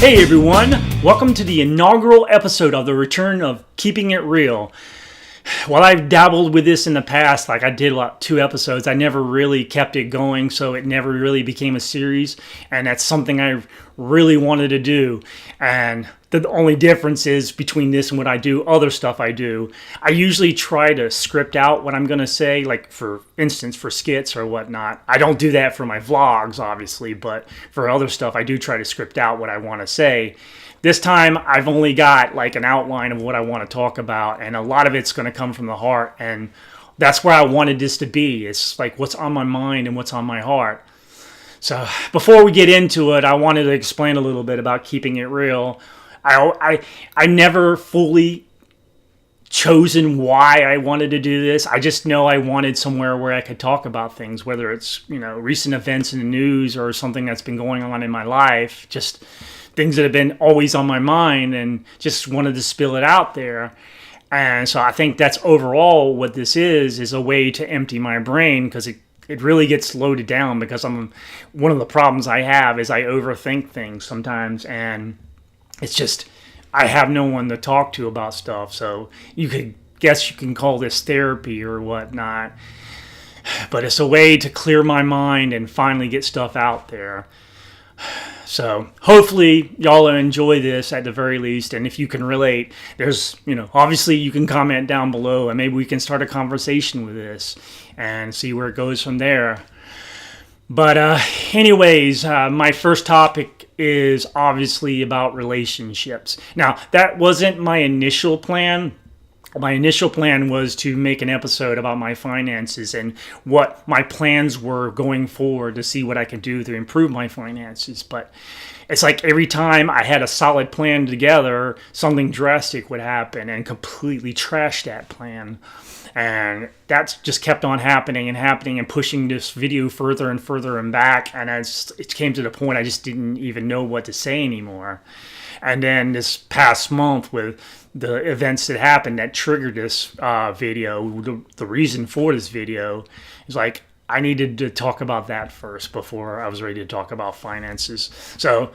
Hey everyone, welcome to the inaugural episode of the return of Keeping It Real. While I've dabbled with this in the past, like I did 2 episodes, I never really kept it going, so it never really became a series, and that's something I really wanted to do. And the only difference is between this and what I do, other stuff I do, I usually try to script out what I'm going to say, like for instance, for skits or whatnot. I don't do that for my vlogs, obviously, but for other stuff, I do try to script out what I want to say. This time, I've only got like an outline of what I want to talk about, and a lot of it's going to come from the heart, and that's where I wanted this to be. It's like what's on my mind and what's on my heart. So before we get into it, I wanted to explain a little bit about keeping it real. I never fully chosen why I wanted to do this. I just know I wanted somewhere where I could talk about things, whether it's, recent events in the news or something that's been going on in my life, just things that have been always on my mind, and just wanted to spill it out there. And so I think that's overall what this is a way to empty my brain, because it really gets loaded down, because one of the problems I have is I overthink things sometimes, and it's just I have no one to talk to about stuff. So you can call this therapy or whatnot, but it's a way to clear my mind and finally get stuff out there. So hopefully y'all enjoy this at the very least, and if you can relate, there's, obviously you can comment down below, and maybe we can start a conversation with this and see where it goes from there. But anyways, my first topic is obviously about relationships. Now, that wasn't my initial plan. My initial plan was to make an episode about my finances and what my plans were going forward, to see what I could do to improve my finances. But it's like every time I had a solid plan together, something drastic would happen and completely trash that plan. And that's just kept on happening and pushing this video further and further and back. And it came to the point I just didn't even know what to say anymore. And then this past month, with the events that happened that triggered this video, the reason for this video is like I needed to talk about that first before I was ready to talk about finances. So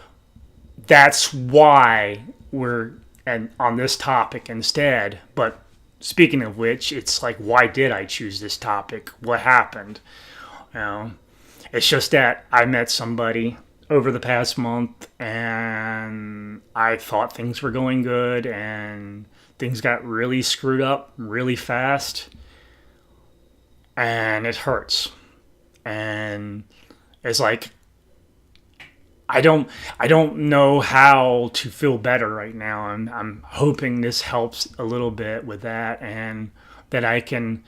that's why we're on this topic instead. But speaking of which, it's like, why did I choose this topic? What happened? It's just that I met somebody over the past month, and I thought things were going good, and things got really screwed up really fast, and it hurts. And it's like, I don't know how to feel better right now. I'm hoping this helps a little bit with that, and that I can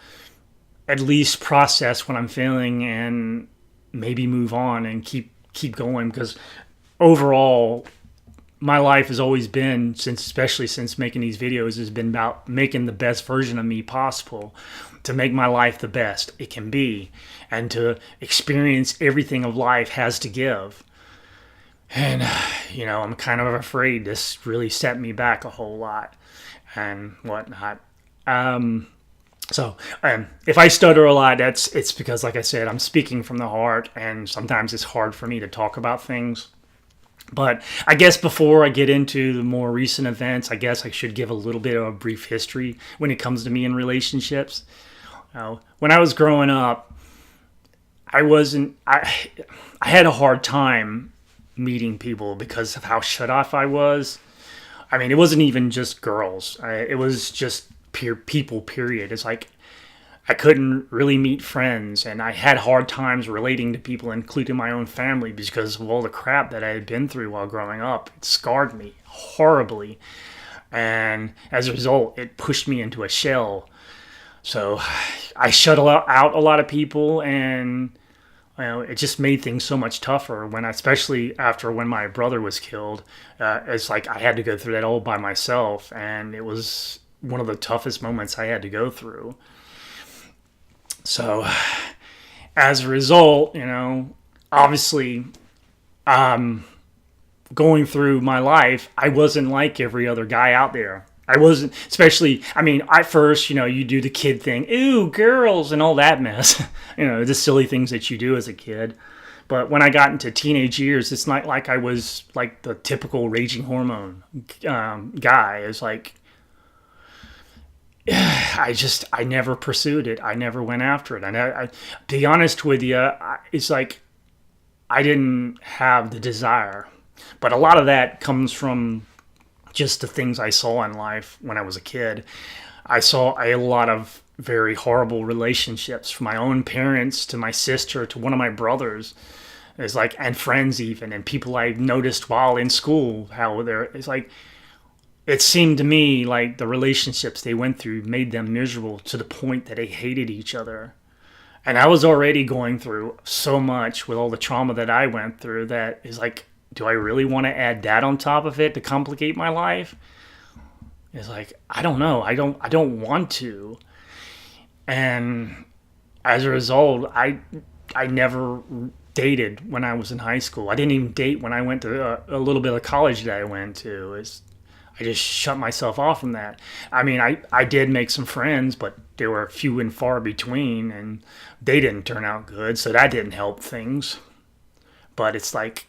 at least process what I'm feeling and maybe move on and keep going, because overall my life has always been, especially since making these videos, has been about making the best version of me possible, to make my life the best it can be, and to experience everything of life has to give. And I'm kind of afraid this really set me back a whole lot and whatnot. So if I stutter a lot, it's because, like I said, I'm speaking from the heart, and sometimes it's hard for me to talk about things. But I guess before I get into the more recent events, I guess I should give a little bit of a brief history when it comes to me in relationships. When I was growing up, I had a hard time meeting people because of how shut off I was. I mean, it wasn't even just girls. It was just people, period. It's like I couldn't really meet friends, and I had hard times relating to people, including my own family, because of all the crap that I had been through while growing up. It scarred me horribly, and as a result, it pushed me into a shell. So I shut out a lot of people, and it just made things so much tougher, especially after when my brother was killed. It's like I had to go through that all by myself, and it was one of the toughest moments I had to go through. So as a result, obviously, going through my life, I wasn't like every other guy out there. I wasn't, especially, at first, you do the kid thing, ooh, girls, and all that mess, the silly things that you do as a kid. But when I got into teenage years, it's not like I was like the typical raging hormone guy. It's like I never pursued it. I never went after it. And to be honest with you, it's like I didn't have the desire. But a lot of that comes from just the things I saw in life when I was a kid. I saw a lot of very horrible relationships from my own parents to my sister to one of my brothers. It's like, and friends even, and people I noticed while in school, how it's like, it seemed to me like the relationships they went through made them miserable to the point that they hated each other. And I was already going through so much with all the trauma that I went through that is like, do I really want to add that on top of it to complicate my life? It's like, I don't know. I don't want to. And as a result, I never dated when I was in high school. I didn't even date when I went to a little bit of college that I went to. I just shut myself off from that. I mean, I did make some friends, but they were few and far between, and they didn't turn out good, so that didn't help things. But it's like,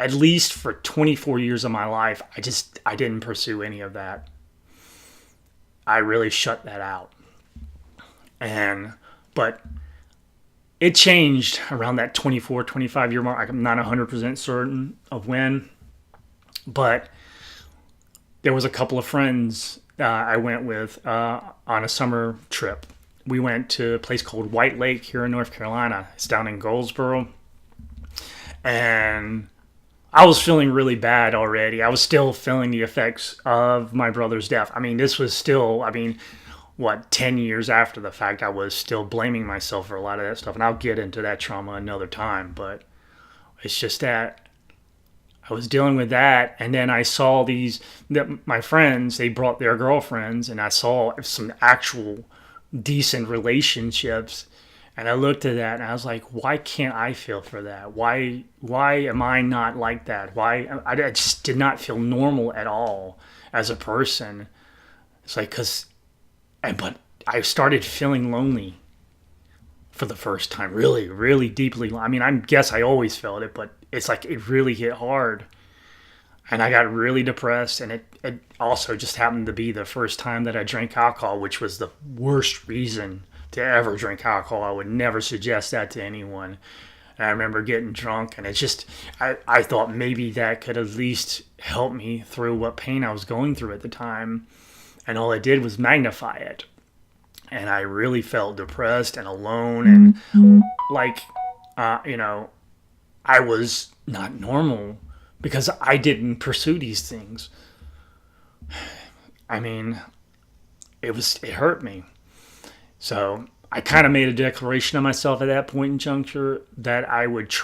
at least for 24 years of my life, I didn't pursue any of that. I really shut that out. But it changed around that 24, 25 year mark. I'm not 100% certain of when, but there was a couple of friends I went with on a summer trip. We went to a place called White Lake here in North Carolina. It's down in Goldsboro. And I was feeling really bad already. I was still feeling the effects of my brother's death. I mean, this was still, 10 years after the fact, I was still blaming myself for a lot of that stuff. And I'll get into that trauma another time. But it's just that I was dealing with that. And then I saw my friends, they brought their girlfriends. And I saw some actual decent relationships. And I looked at that and I was like, why can't I feel for that? Why am I not like that? I just did not feel normal at all as a person. It's like, but I started feeling lonely for the first time, really, really deeply. I mean, I guess I always felt it, but it's like it really hit hard. And I got really depressed, and it also just happened to be the first time that I drank alcohol, which was the worst reason to ever drink alcohol. I would never suggest that to anyone. And I remember getting drunk, and it's just, I thought maybe that could at least help me through what pain I was going through at the time. And all it did was magnify it. And I really felt depressed and alone, and like, I was not normal because I didn't pursue these things. I mean, it hurt me. So I kind of made a declaration of myself at that point in juncture that I would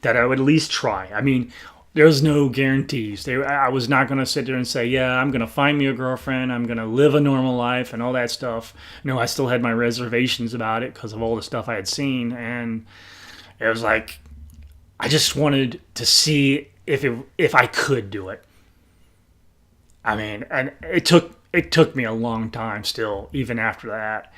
at least try. I mean, there's no guarantees. I was not going to sit there and say, yeah, I'm going to find me a girlfriend, I'm going to live a normal life and all that stuff. No, I still had my reservations about it because of all the stuff I had seen. And it was like, I just wanted to see if I could do it. I mean, and it took me a long time still, even after that,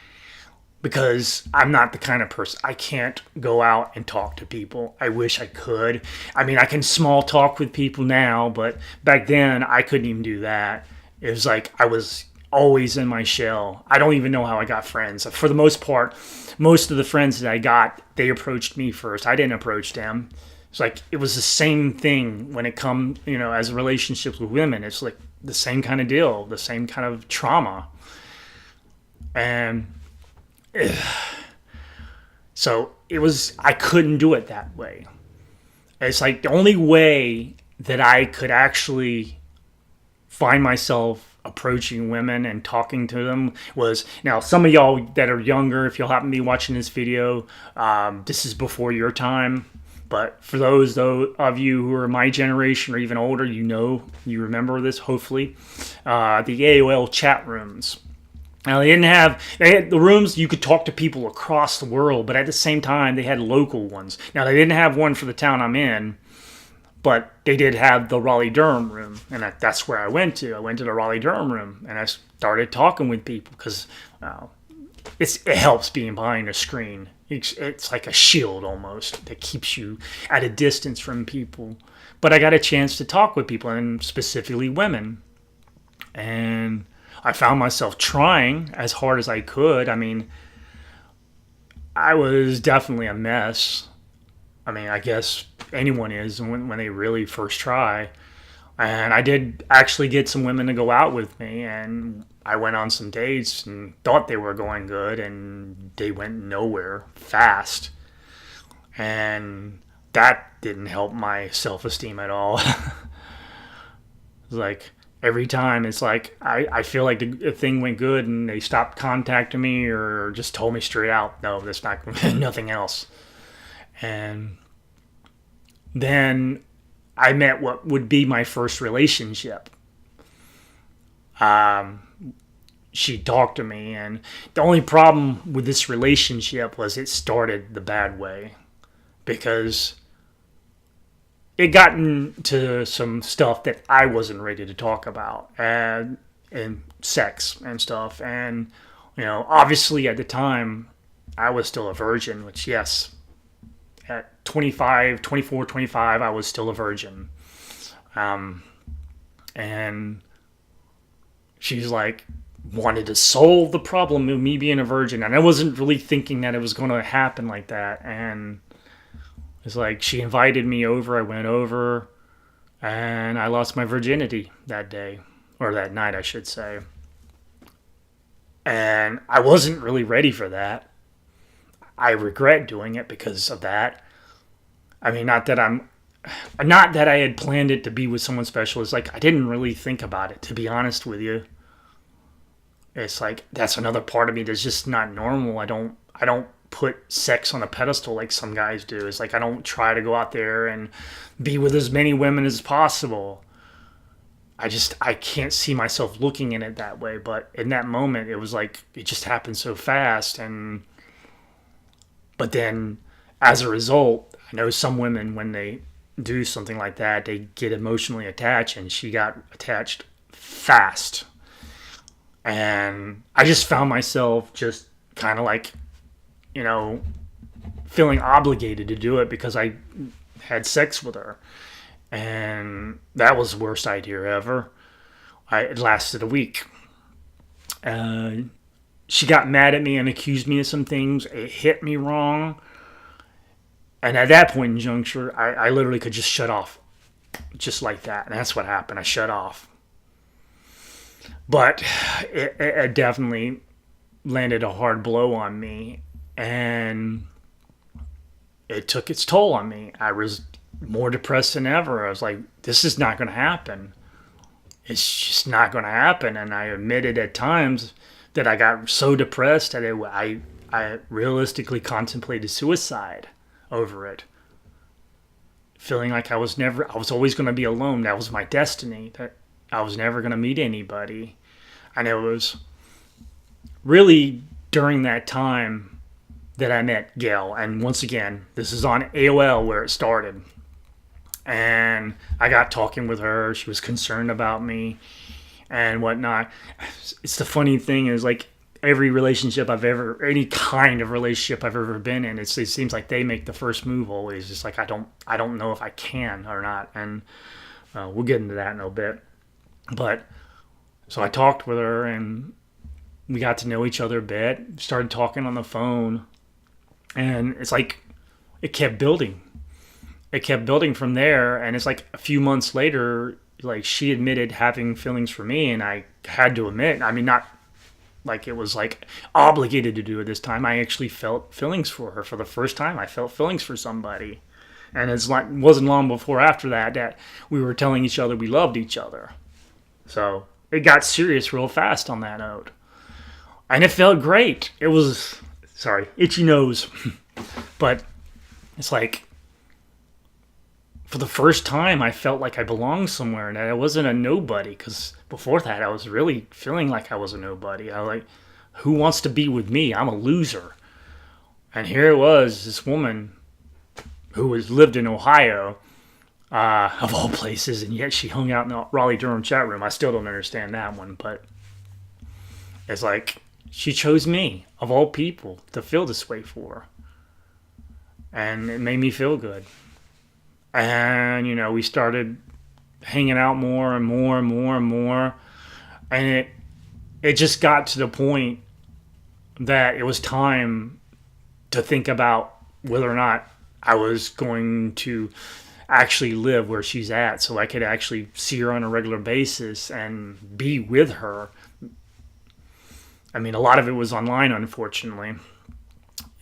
because I'm not the kind of person, I can't go out and talk to people. I wish I could. I mean, I can small talk with people now, but back then I couldn't even do that. It was like I was always in my shell. I don't even know how I got friends. For the most part, most of the friends that I got, they approached me first. I didn't approach them. It's like it was the same thing when it comes, as relationships with women. It's like the same kind of deal, the same kind of trauma. And so I couldn't do it that way. It's like the only way that I could actually find myself approaching women and talking to them was, now some of y'all that are younger, if you'll happen to be watching this video, this is before your time. But for those of you who are my generation or even older, you remember this, hopefully, the AOL chat rooms. Now, they had the rooms you could talk to people across the world, but at the same time, they had local ones. Now, they didn't have one for the town I'm in, but they did have the Raleigh-Durham room, and that's where I went to. I went to the Raleigh-Durham room, and I started talking with people because it helps being behind a screen. It's like a shield almost that keeps you at a distance from people. But I got a chance to talk with people, and specifically women. And I found myself trying as hard as I could. I mean, I was definitely a mess. I mean, I guess anyone is when they really first try. And I did actually get some women to go out with me, and I went on some dates and thought they were going good, and they went nowhere fast. And that didn't help my self-esteem at all. Like, every time it's like I feel like the thing went good and they stopped contacting me or just told me straight out, no, that's not nothing else. And then I met what would be my first relationship. She talked to me, and the only problem with this relationship was it started the bad way, because it got into some stuff that I wasn't ready to talk about, and sex and stuff. And, obviously at the time I was still a virgin, which, yes, at 25, 24, 25, I was still a virgin. And she's like, wanted to solve the problem of me being a virgin. And I wasn't really thinking that it was going to happen like that. And it's like, she invited me over. I went over, and I lost my virginity that day, or that night, I should say. And I wasn't really ready for that. I regret doing it because of that. I mean, not that I had planned it to be with someone special. It's like, I didn't really think about it, to be honest with you. It's like, that's another part of me that's just not normal. I don't put sex on a pedestal like some guys do. It's like, I don't try to go out there and be with as many women as possible. I can't see myself looking in it that way. But in that moment, it was like, it just happened so fast. But then, as a result, I know some women, when they do something like that, they get emotionally attached, and she got attached fast. And I just found myself just kind of like, feeling obligated to do it because I had sex with her. And that was the worst idea ever. It lasted a week. She got mad at me and accused me of some things. It hit me wrong. And at that point in juncture, I literally could just shut off. Just like that. And that's what happened. I shut off. But it definitely landed a hard blow on me. And it took its toll on me. I was more depressed than ever. I was like, this is not going to happen. It's just not going to happen. And I admitted at times that I got so depressed that I realistically contemplated suicide over it. Feeling like I was always going to be alone. That was my destiny. That I was never going to meet anybody. And it was really during that time that I met Gail. And once again, this is on AOL where it started. And I got talking with her. She was concerned about me and whatnot. It's the funny thing is, like, every relationship any kind of relationship I've ever been in, it seems like they make the first move always. It's like, I don't know if I can or not. And we'll get into that in a bit. But so I talked with her, and we got to know each other a bit, started talking on the phone. And it's like, it kept building. It kept building from there. And it's like a few months later, like, she admitted having feelings for me. And I had to admit, I mean, not like it was like obligated to do it this time. I actually felt feelings for her for the first time. I felt feelings for somebody. And it wasn't long before after that we were telling each other we loved each other. So it got serious real fast on that note. And it felt great. It was... Sorry, itchy nose. But it's like, for the first time, I felt like I belonged somewhere and that I wasn't a nobody. Because before that, I was really feeling like I was a nobody. I was like, who wants to be with me? I'm a loser. And here it was, this woman who lived in Ohio, of all places, and yet she hung out in the Raleigh-Durham chat room. I still don't understand that one, but it's like, she chose me. of all people, to feel this way for. And it made me feel good. And, we started hanging out more and more and more and more. And it just got to the point that it was time to think about whether or not I was going to actually live where she's at, so I could actually see her on a regular basis and be with her. I mean, a lot of it was online, unfortunately.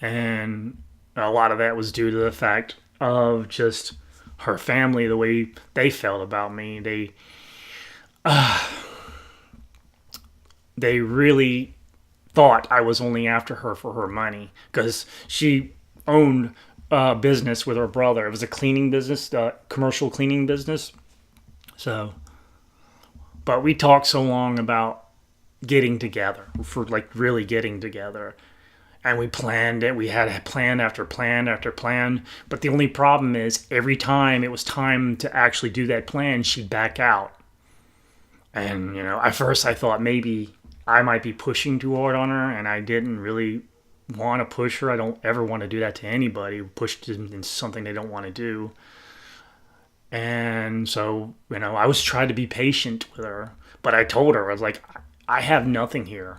And a lot of that was due to the fact of just her family, the way they felt about me. They really thought I was only after her for her money, because she owned a business with her brother. It was a cleaning business, commercial cleaning business. So, but we talked so long about getting together, for like really getting together. And we planned it. We had plan after plan after plan. But the only problem is, every time it was time to actually do that plan, she'd back out. And, at first I thought maybe I might be pushing too hard on her, and I didn't really want to push her. I don't ever want to do that to anybody, push them into something they don't want to do. And so, I was trying to be patient with her. But I told her, I was like, I have nothing here.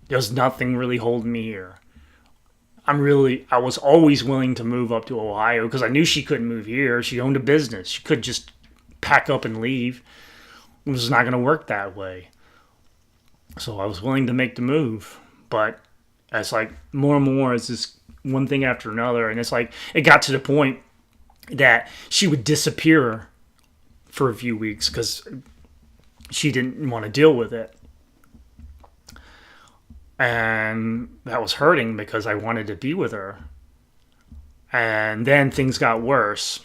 There's nothing really holding me here. I was always willing to move up to Ohio, because I knew she couldn't move here. She owned a business. She could just pack up and leave. It was not going to work that way. So I was willing to make the move. But it's like more and more, it's just one thing after another. And it's like, it got to the point that she would disappear for a few weeks because she didn't want to deal with it. And that was hurting, because I wanted to be with her. And then things got worse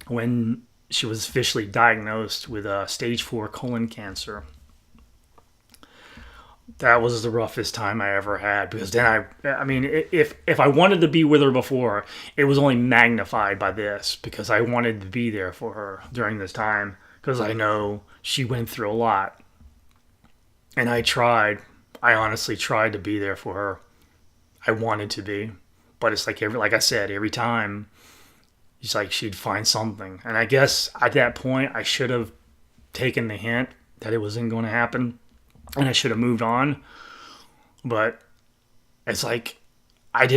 when she was officially diagnosed with stage 4 colon cancer. That was the roughest time I ever had, because then if I wanted to be with her before, it was only magnified by this, because I wanted to be there for her during this time, because I know she went through a lot. And I honestly tried to be there for her. I wanted to be, but it's like like I said, every time it's like she'd find something. And I guess at that point I should have taken the hint that it wasn't going to happen, and I should have moved on. But it's like I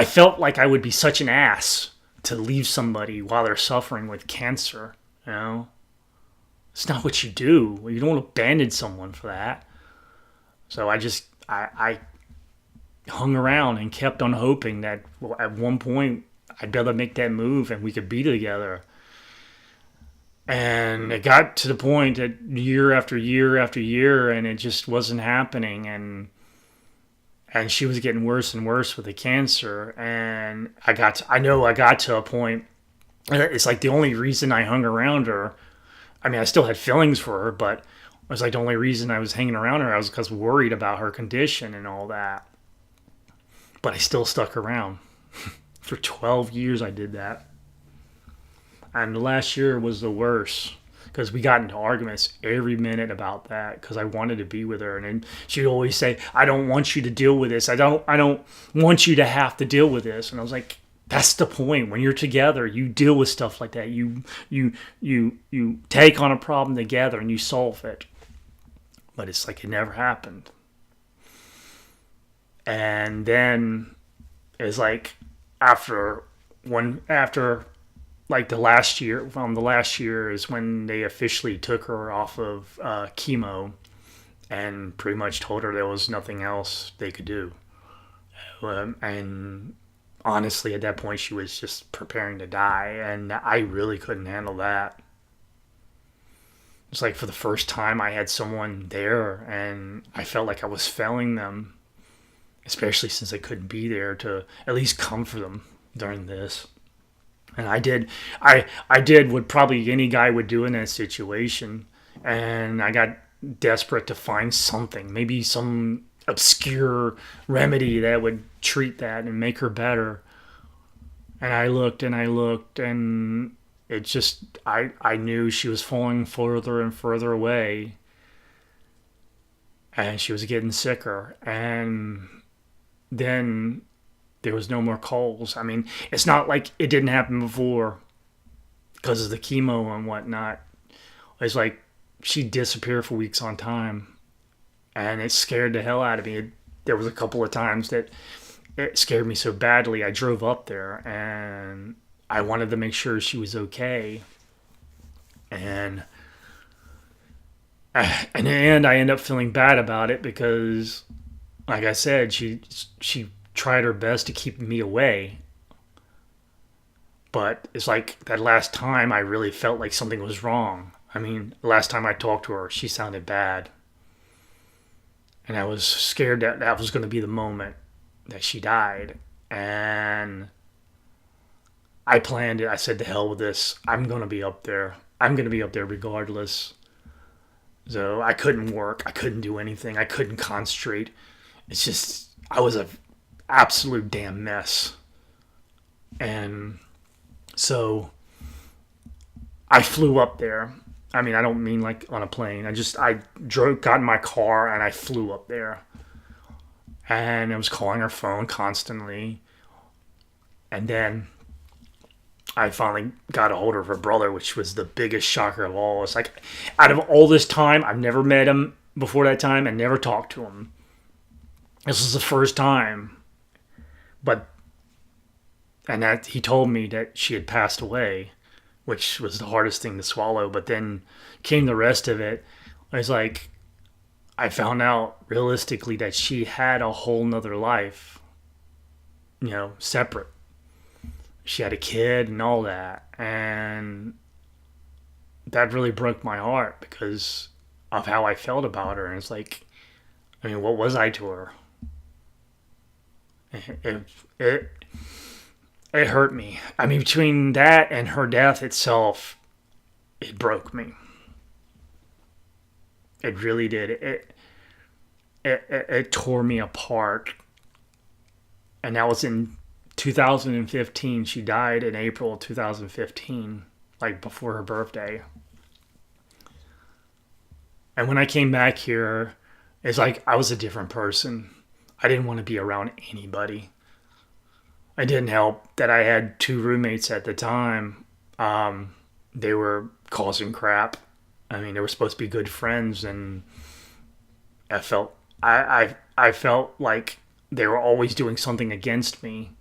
felt like I would be such an ass to leave somebody while they're suffering with cancer. It's not what you do. You don't abandon someone for that. So I hung around and kept on hoping that at one point I'd be able to make that move and we could be together. And it got to the point that year after year after year, and it just wasn't happening. And she was getting worse and worse with the cancer. And I got to a point, it's like the only reason I hung around her, I still had feelings for her, but it was like the only reason I was hanging around her, I was because worried about her condition and all that. But I still stuck around. For 12 years I did that. And the last year was the worst, because we got into arguments every minute about that, because I wanted to be with her. And then she'd always say, I don't want you to deal with this. I don't want you to have to deal with this. And I was like, that's the point. When you're together, you deal with stuff like that. You take on a problem together and you solve it. But it's like it never happened. And then it's like after like the last year is when they officially took her off of chemo, and pretty much told her there was nothing else they could do. And honestly, at that point, she was just preparing to die, and I really couldn't handle that. It's like for the first time I had someone there, and I felt like I was failing them, especially since I couldn't be there to at least comfort them during this. And I did what probably any guy would do in that situation, and I got desperate to find something, maybe some obscure remedy that would treat that and make her better. And I looked, and it just, I knew she was falling further and further away, and she was getting sicker. And then there was no more calls. I mean, it's not like it didn't happen before because of the chemo and whatnot. It's like she disappeared for weeks on time, and it scared the hell out of me. There was a couple of times that it scared me so badly. I drove up there and I wanted to make sure she was okay. And in the end, I ended up feeling bad about it because, like I said, she tried her best to keep me away. But it's like that last time I really felt like something was wrong. I mean, last time I talked to her, she sounded bad. And I was scared that that was going to be the moment that she died. And I planned it. I said, to hell with this. I'm going to be up there. I'm going to be up there regardless. So I couldn't work. I couldn't do anything. I couldn't concentrate. It's just, I was an absolute damn mess. And so I flew up there. I mean, I don't mean like on a plane. Got in my car and I flew up there. And I was calling her phone constantly. And then I finally got a hold of her brother, which was the biggest shocker of all. It's like, out of all this time, I've never met him before that time and never talked to him. This was the first time. And that he told me that she had passed away, which was the hardest thing to swallow. But then came the rest of it. It's like, I found out realistically that she had a whole nother life, separate. She had a kid and all that. And that really broke my heart because of how I felt about her. And it's like, I mean, what was I to her? It hurt me. I mean, between that and her death itself, it broke me. It really did. It tore me apart. And that was in 2015. She died in April of 2015, like before her birthday. And when I came back here, it's like I was a different person. I didn't want to be around anybody. It didn't help that I had 2 roommates at the time. They were causing crap. I mean, they were supposed to be good friends, and I felt like they were always doing something against me.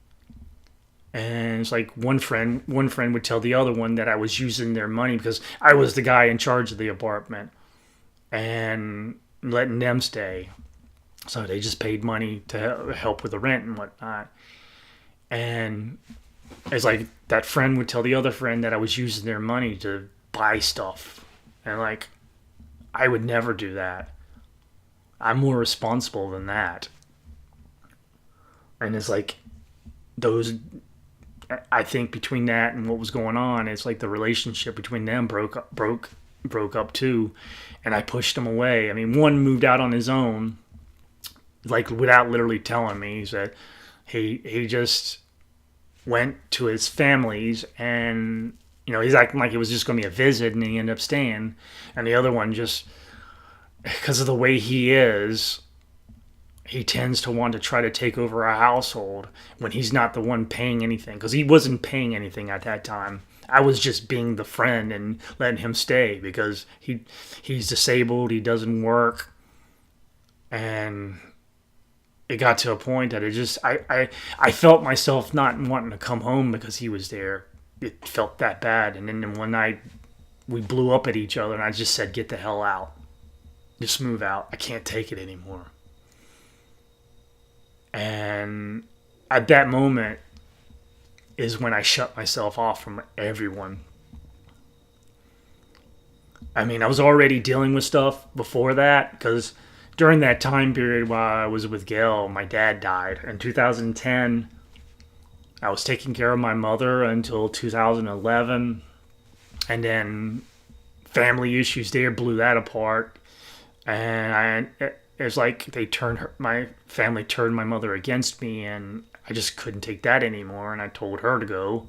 And it's like one friend would tell the other one that I was using their money because I was the guy in charge of the apartment and letting them stay. So they just paid money to help with the rent and whatnot. And it's like that friend would tell the other friend that I was using their money to buy stuff. And like, I would never do that. I'm more responsible than that. And it's like I think between that and what was going on, it's like the relationship between them broke up too. And I pushed him away. I mean, one moved out on his own, like without literally telling me. He said he just went to his family's, and he's acting like it was just going to be a visit, and he ended up staying. And the other one, just because of the way he is, he tends to want to try to take over a household when he's not the one paying anything, because he wasn't paying anything at that time. I was just being the friend and letting him stay because he's disabled, he doesn't work. And it got to a point that I felt myself not wanting to come home because he was there. It felt that bad. And then one night we blew up at each other, and I just said, get the hell out. Just move out. I can't take it anymore. And at that moment is when I shut myself off from everyone. I mean, I was already dealing with stuff before that, because during that time period while I was with Gail, my dad died. In 2010, I was taking care of my mother until 2011. And then family issues there blew that apart. And it's like my family turned my mother against me, and I just couldn't take that anymore. And I told her to go.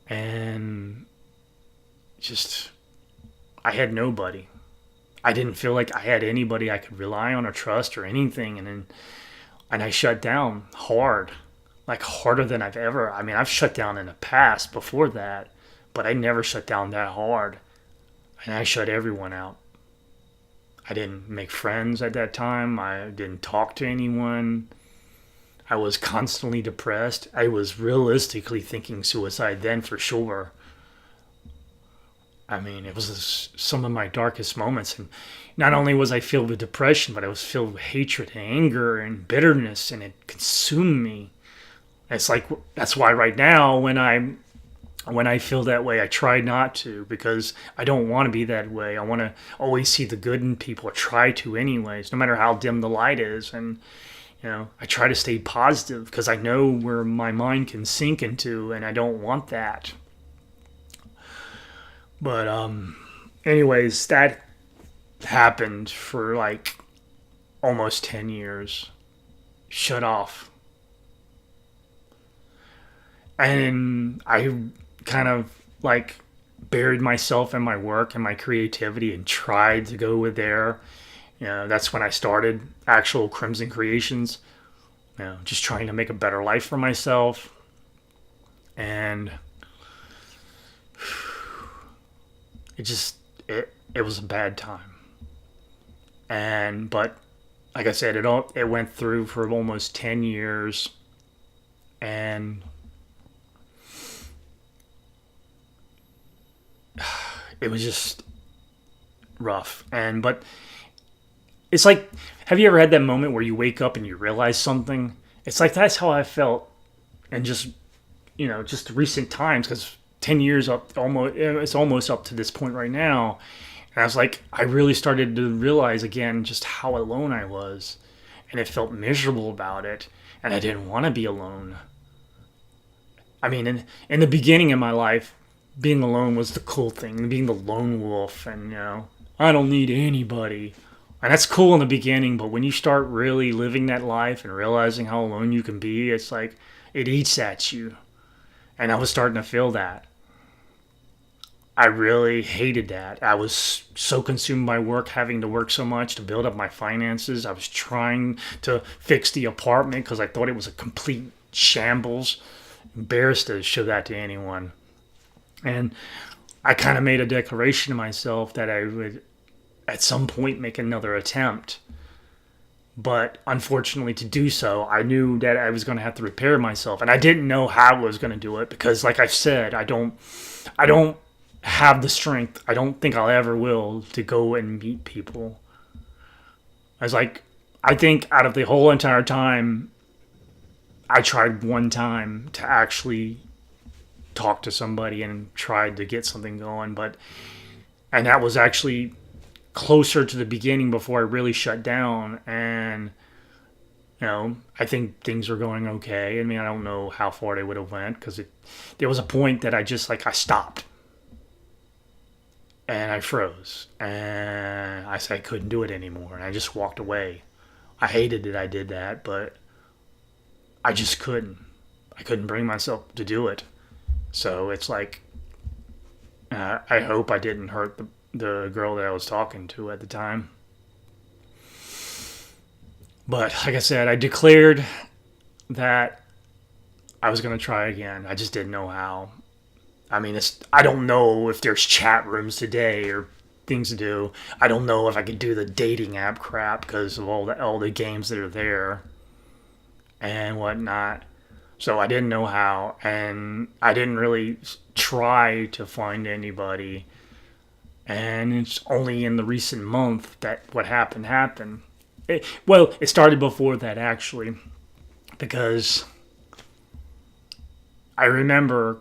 And just, I had nobody. I didn't feel like I had anybody I could rely on or trust or anything. And then And I shut down hard, like harder than I've ever. I mean, I've shut down in the past before that, but I never shut down that hard. And I shut everyone out. I didn't make friends at that time. I didn't talk to anyone. I was constantly depressed. I was realistically thinking suicide then for sure. I mean, it was some of my darkest moments. And not only was I filled with depression, but I was filled with hatred and anger and bitterness, and it consumed me. It's like, that's why right now when I feel that way, I try not to, because I don't want to be that way. I want to always see the good in people, or try to anyways, no matter how dim the light is. And I try to stay positive because I know where my mind can sink into, and I don't want that. But anyways, that happened for like almost 10 years. Shut off. And I kind of like buried myself in my work and my creativity and tried to go with there. That's when I started actual Krimson Kreations. Just trying to make a better life for myself. And it was a bad time. But like I said, it went through for almost 10 years, and it was just rough. But it's like, have you ever had that moment where you wake up and you realize something? It's like that's how I felt, and just recent times, because 10 years up, it's almost up to this point right now. And I was like, I really started to realize again just how alone I was, and it felt miserable about it, and I didn't want to be alone. I mean, in the beginning of my life, being alone was the cool thing, being the lone wolf, and I don't need anybody. And that's cool in the beginning, but when you start really living that life and realizing how alone you can be, it's like it eats at you. And I was starting to feel that. I really hated that. I was so consumed by work, having to work so much to build up my finances. I was trying to fix the apartment because I thought it was a complete shambles. Embarrassed to show that to anyone. And I kind of made a declaration to myself that I would at some point make another attempt. But unfortunately, to do so, I knew that I was going to have to repair myself. And I didn't know how I was going to do it because, like I said, I don't have the strength. I don't think I'll ever will to go and meet people. I think out of the whole entire time, I tried one time to actually talk to somebody and tried to get something going. And that was actually closer to the beginning before I really shut down. And, I think things were going okay. I mean, I don't know how far they would have went because there was a point that I stopped. And I froze, and I said I couldn't do it anymore, and I just walked away. I hated that I did that, but I just couldn't. I couldn't bring myself to do it. So it's like, I hope I didn't hurt the girl that I was talking to at the time. But like I said, I declared that I was going to try again. I just didn't know how. I mean, I don't know if there's chat rooms today or things to do. I don't know if I could do the dating app crap because of all the games that are there and whatnot. So I didn't know how, and I didn't really try to find anybody. And it's only in the recent month that what happened. It started before that, actually, because I remember.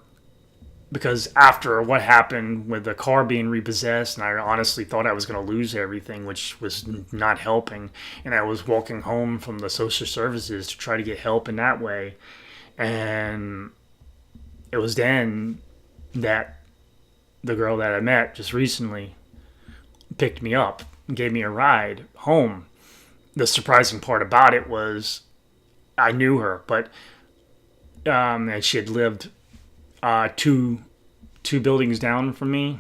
Because after what happened with the car being repossessed, and I honestly thought I was going to lose everything, which was not helping. And I was walking home from the social services to try to get help in that way. And it was then that the girl that I met just recently picked me up and gave me a ride home. The surprising part about it was I knew her, but and she had lived two buildings down from me.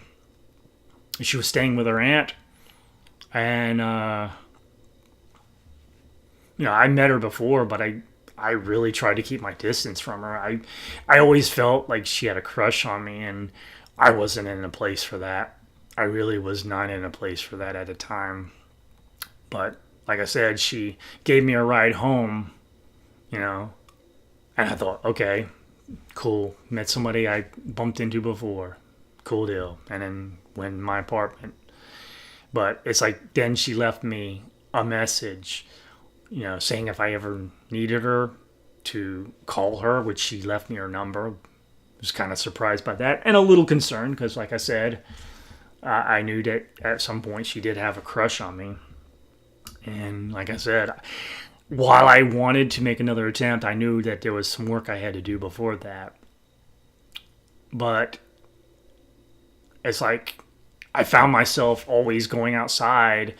She was staying with her aunt, and I met her before, but I really tried to keep my distance from her. I always felt like she had a crush on me, and I wasn't in a place for that. I really was not in a place for that at the time. But like I said, she gave me a ride home, you know, and I thought, okay, cool. Met somebody I bumped into before. Cool deal. And then went in my apartment. But it's like then she left me a message, saying if I ever needed her to call her, which she left me her number. I was kind of surprised by that and a little concerned because, like I said, I knew that at some point she did have a crush on me. And like I said, while I wanted to make another attempt, I knew that there was some work I had to do before that. But it's like I found myself always going outside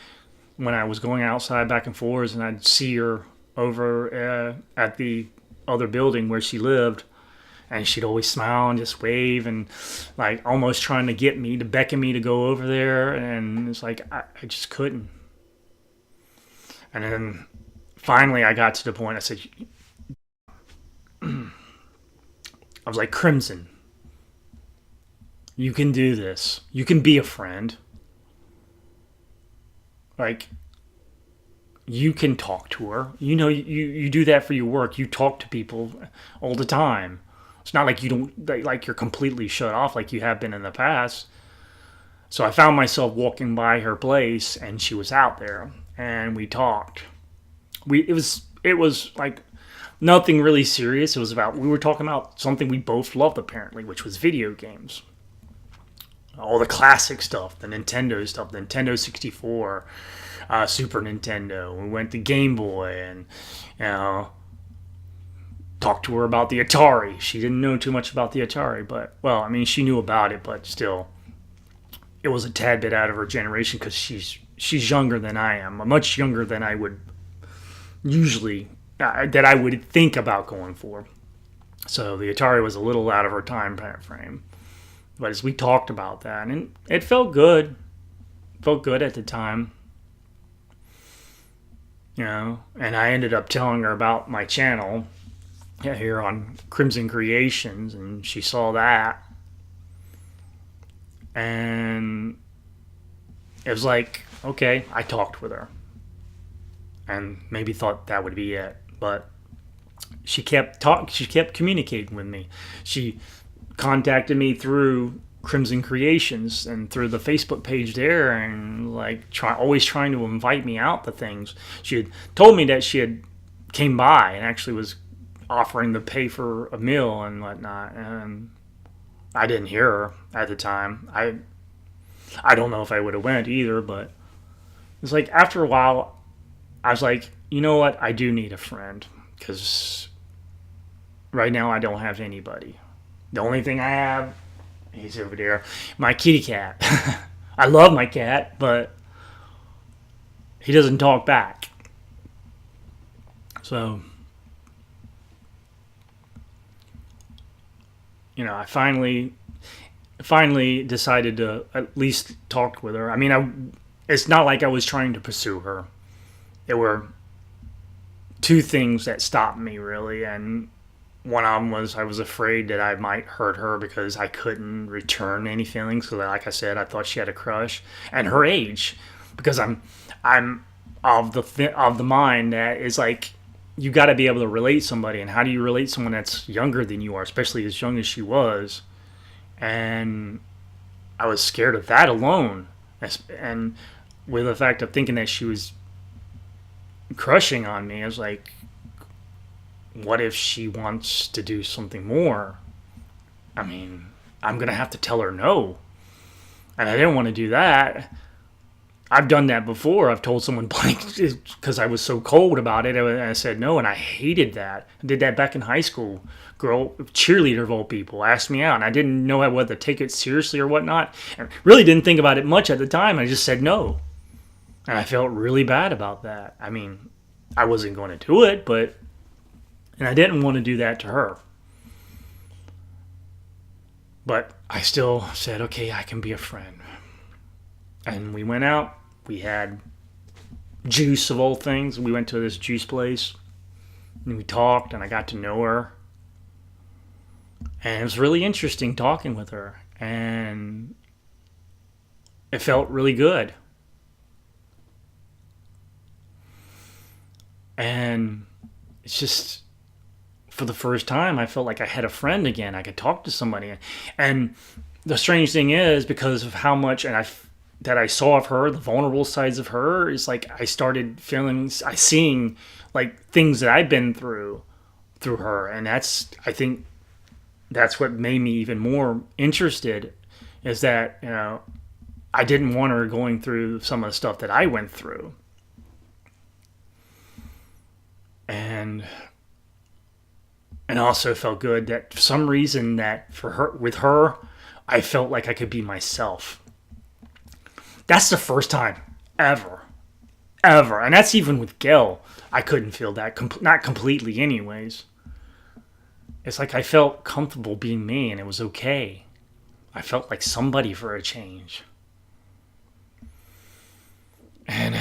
when I was going outside back and forth, and I'd see her over at the other building where she lived, and she'd always smile and just wave and like almost trying to get me to beckon me to go over there, and it's like I just couldn't. And then finally I got to the point I said, I was like, Krimson, you can do this. You can be a friend. Like, you can talk to her. You do that for your work. You talk to people all the time. It's not like you don't, like you're completely shut off like you have been in the past. So I found myself walking by her place, and she was out there, and we talked. It was like nothing really serious. It was we were talking about something we both loved apparently, which was video games. All the classic stuff, the Nintendo stuff, the Nintendo 64, Super Nintendo. We went to Game Boy and, talked to her about the Atari. She didn't know too much about the Atari, but, well, I mean, she knew about it, but still, it was a tad bit out of her generation because she's younger than I am, much younger than I would usually, that I would think about going for. So the Atari was a little out of her time frame. But as we talked about that, and it felt good. Felt good at the time. And I ended up telling her about my channel here on Crimson Kreations, and she saw that. And it was like, okay, I talked with her. And maybe thought that would be it. But she kept communicating with me. She contacted me through Crimson Kreations and through the Facebook page there, and like always trying to invite me out to things. She had told me that she had came by and actually was offering to pay for a meal and whatnot, and I didn't hear her at the time. I don't know if I would have went either, but it's like after a while I was like, you know what, I do need a friend because right now I don't have anybody. The only thing I have, he's over there, my kitty cat. I love my cat, but he doesn't talk back. So, I finally decided to at least talk with her. I mean, it's not like I was trying to pursue her. There were two things that stopped me, really, and one of them was I was afraid that I might hurt her because I couldn't return any feelings. Because, like I said, I thought she had a crush, and her age, because I'm of the mind that is like you got to be able to relate somebody, and how do you relate someone that's younger than you are, especially as young as she was, and I was scared of that alone, and with the fact of thinking that she was crushing on me, I was like, what if she wants to do something more? I mean, I'm going to have to tell her no. And I didn't want to do that. I've done that before. I've told someone blank because I was so cold about it. I said no, and I hated that. I did that back in high school. Girl, cheerleader of all people, asked me out, and I didn't know whether to take it seriously or whatnot. And really didn't think about it much at the time. I just said no. And I felt really bad about that. I mean, I wasn't going to do it, but... And I didn't want to do that to her. But I still said, okay, I can be a friend. And we went out. We had juice of all things. We went to this juice place and we talked, and I got to know her. And it was really interesting talking with her. And it felt really good. And it's just, for the first time, I felt like I had a friend again. I could talk to somebody. And the strange thing is, because of how much that I saw of her, the vulnerable sides of her, is like I started seeing like things that I've been through her. And I think that's what made me even more interested, is that, I didn't want her going through some of the stuff that I went through. And also felt good that for some reason that with her, I felt like I could be myself. That's the first time ever. And that's even with Gail. I couldn't feel that, not completely anyways. It's like I felt comfortable being me, and it was okay. I felt like somebody for a change. And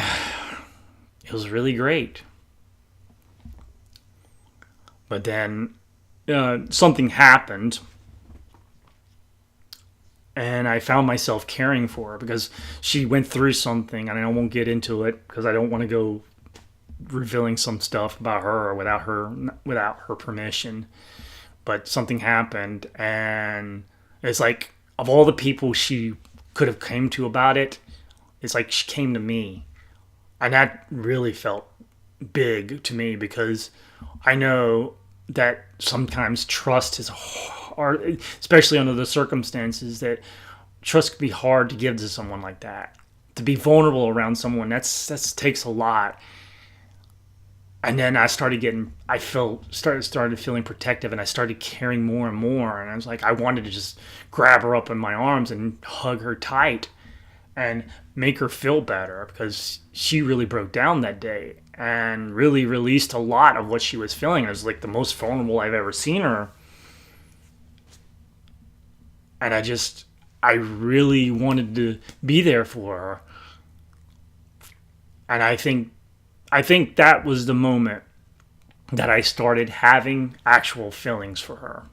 it was really great. But then something happened, and I found myself caring for her because she went through something, and I won't get into it because I don't want to go revealing some stuff about her without her permission. But something happened, and it's like, of all the people she could have came to about it, it's like she came to me. And that really felt big to me, because I know that sometimes trust is hard, especially under the circumstances, that trust can be hard to give to someone like that. To be vulnerable around someone, that takes a lot. And then I started feeling protective, and I started caring more and more. And I was like, I wanted to just grab her up in my arms and hug her tight and make her feel better, because she really broke down that day and really released a lot of what she was feeling. It was like the most vulnerable I've ever seen her. And I really wanted to be there for her. And I think that was the moment that I started having actual feelings for her.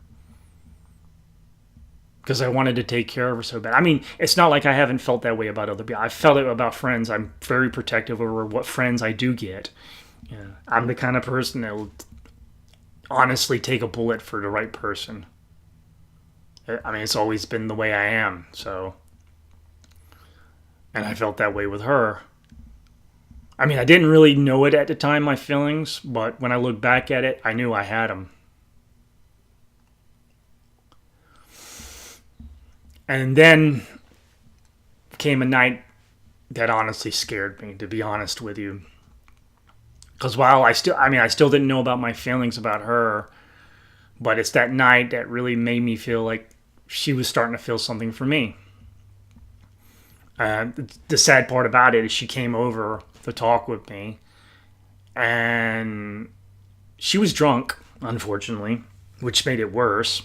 Because I wanted to take care of her so bad. I mean, it's not like I haven't felt that way about other people. I felt it about friends. I'm very protective over what friends I do get. I'm the kind of person that will honestly take a bullet for the right person. I mean, it's always been the way I am. So, and I felt that way with her. I mean, I didn't really know it at the time, my feelings, but when I look back at it, I knew I had them. And then came a night that honestly scared me, to be honest with you. Because while I still didn't know about my feelings about her, but it's that night that really made me feel like she was starting to feel something for me. The sad part about it is she came over to talk with me, and she was drunk, unfortunately, which made it worse.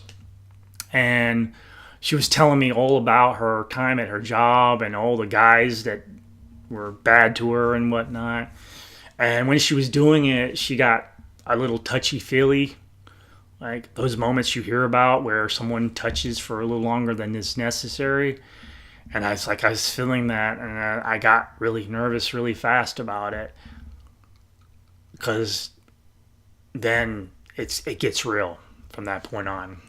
And she was telling me all about her time at her job and all the guys that were bad to her and whatnot. And when she was doing it, she got a little touchy-feely, like those moments you hear about where someone touches for a little longer than is necessary. And I was feeling that, and I got really nervous really fast about it, because then it gets real from that point on.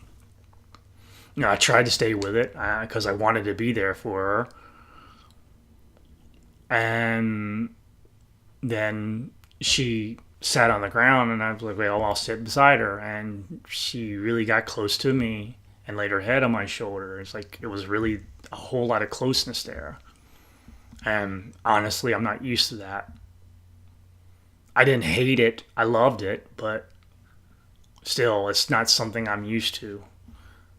I tried to stay with it because I wanted to be there for her. And then she sat on the ground, and I was like, well, I'll sit beside her. And she really got close to me and laid her head on my shoulder. It's like it was really a whole lot of closeness there. And honestly, I'm not used to that. I didn't hate it. I loved it, but still, it's not something I'm used to.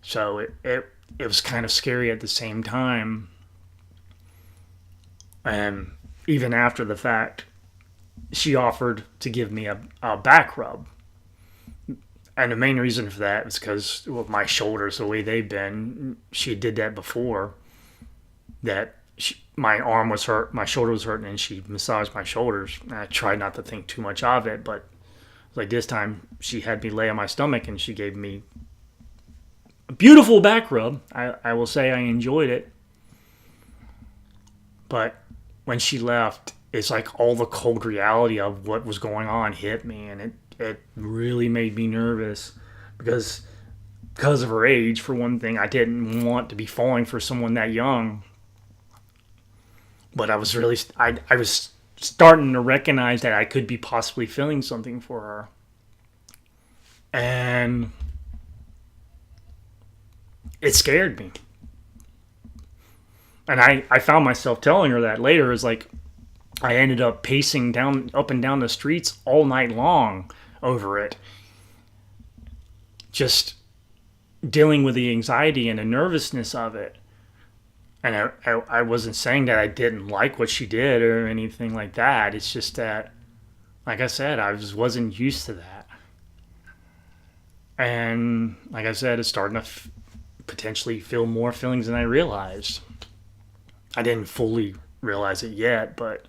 So it was kind of scary at the same time. And even after the fact, she offered to give me a back rub. And the main reason for that was because my shoulders, the way they've been, she did that before. That my arm was hurt, my shoulder was hurting, and she massaged my shoulders. And I tried not to think too much of it, but like this time, she had me lay on my stomach, and she gave me a beautiful back rub. I will say I enjoyed it. But when she left, it's like all the cold reality of what was going on hit me, and it really made me nervous because of her age, for one thing. I didn't want to be falling for someone that young. But I was really, I was starting to recognize that I could be possibly feeling something for her. And it scared me. And I found myself telling her that later. Is like, I ended up pacing up and down the streets all night long over it. Just dealing with the anxiety and the nervousness of it. And I wasn't saying that I didn't like what she did or anything like that. It's just that, like I said, I wasn't used to that. And like I said, it's starting to potentially feel more feelings than I realized. I didn't fully realize it yet, but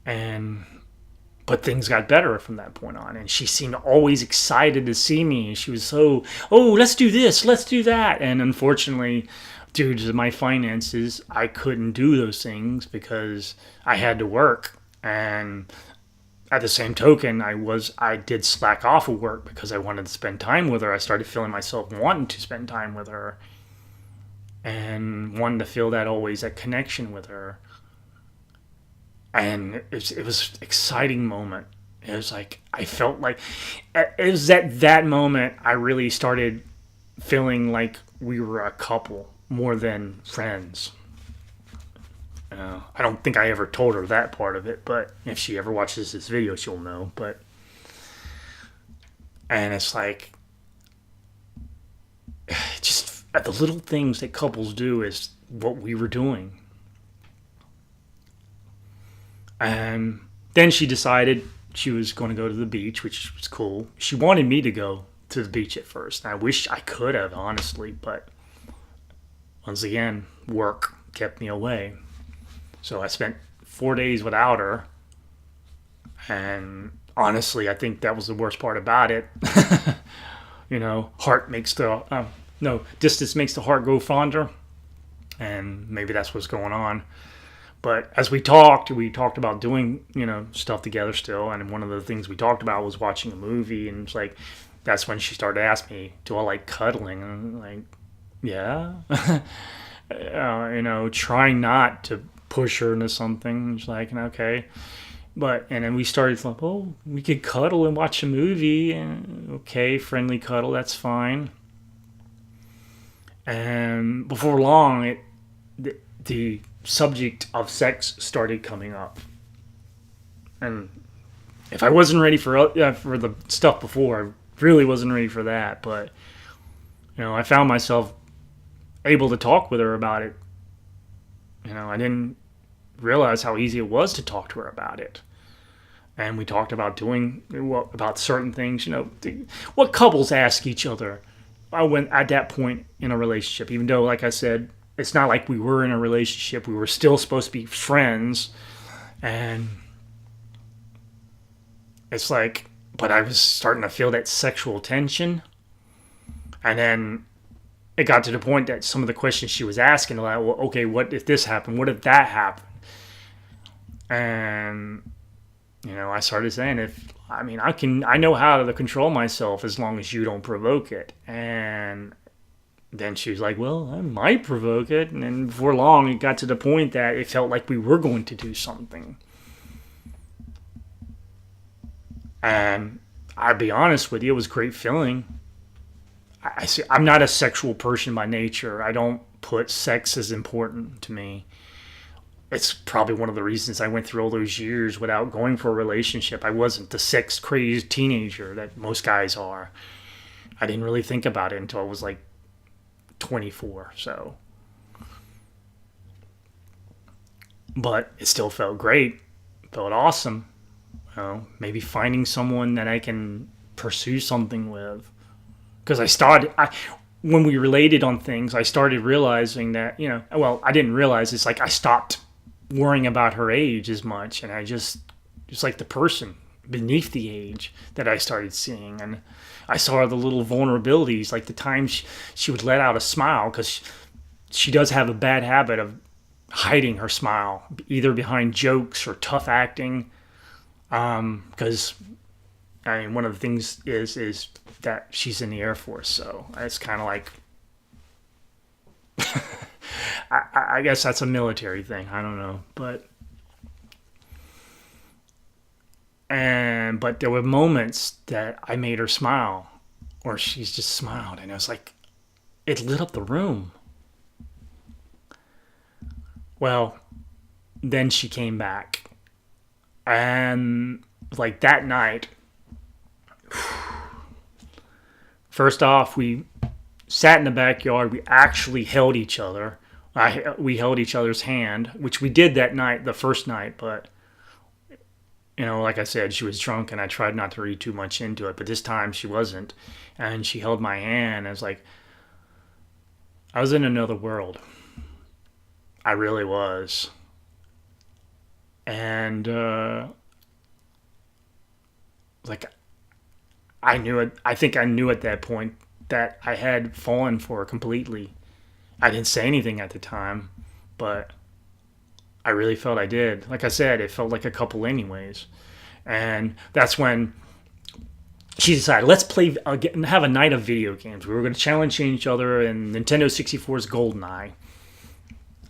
things got better from that point on. And she seemed always excited to see me. She was so, oh, let's do this, let's do that. And unfortunately, due to my finances, I couldn't do those things because I had to work. And at the same token, I did slack off of work because I wanted to spend time with her. I started feeling myself wanting to spend time with her and wanting to feel that connection with her. And it was an exciting moment. It was like, I felt like, it was at that moment I really started feeling like we were a couple more than friends. I don't think I ever told her that part of it, but if she ever watches this video, she'll know. And it's like, just at the little things that couples do is what we were doing. And then she decided she was going to go to the beach, which was cool. She wanted me to go to the beach at first. And I wish I could have, honestly, but once again, work kept me away. So I spent 4 days without her. And honestly, I think that was the worst part about it. Distance makes the heart grow fonder. And maybe that's what's going on. But as we talked about doing, stuff together still. And one of the things we talked about was watching a movie. And it's like, that's when she started to ask me, do I like cuddling? And I'm like, yeah. Trying not to push her into something. She's like, okay. And then we started like, oh, we could cuddle and watch a movie. And okay, friendly cuddle, that's fine. And before long, the subject of sex started coming up. And if I wasn't ready for the stuff before, I really wasn't ready for that. But, I found myself able to talk with her about it. I didn't realize how easy it was to talk to her about it. And we talked about about certain things, what couples ask each other when at that point in a relationship. Even though, like I said, it's not like we were in a relationship. We were still supposed to be friends. And it's like, but I was starting to feel that sexual tension. And then it got to the point that some of the questions she was asking, like, well, okay, what if this happened? What if that happened? And, I started saying, I know how to control myself as long as you don't provoke it. And then she was like, well, I might provoke it. And then before long, it got to the point that it felt like we were going to do something. And I'll be honest with you, it was a great feeling. I'm not a sexual person by nature. I don't put sex as important to me. It's probably one of the reasons I went through all those years without going for a relationship. I wasn't the sex-crazed teenager that most guys are. I didn't really think about it until I was like 24, so. But it still felt great. It felt awesome. Maybe finding someone that I can pursue something with. Because when we related on things, I started realizing that, well, I didn't realize, it's like I stopped worrying about her age as much, and I just like the person beneath the age that I started seeing. And I saw the little vulnerabilities, like the times she would let out a smile, because she does have a bad habit of hiding her smile, either behind jokes or tough acting. Because one of the things is that she's in the Air Force, so it's kind of like I guess that's a military thing. I don't know, but there were moments that I made her smile, or she's just smiled, and it was like it lit up the room. Well, then she came back, and like that night, first off, we sat in the backyard. We actually held each other. We held each other's hand, which we did that night, the first night. But, like I said, she was drunk, and I tried not to read too much into it. But this time she wasn't. And she held my hand. And it's like, I was in another world. I really was. And, like, I knew it. I think I knew at that point that I had fallen for her completely. I didn't say anything at the time, but I really felt I did. Like I said, it felt like a couple anyways. And that's when she decided, let's play, have a night of video games. We were going to challenge each other in Nintendo 64's GoldenEye.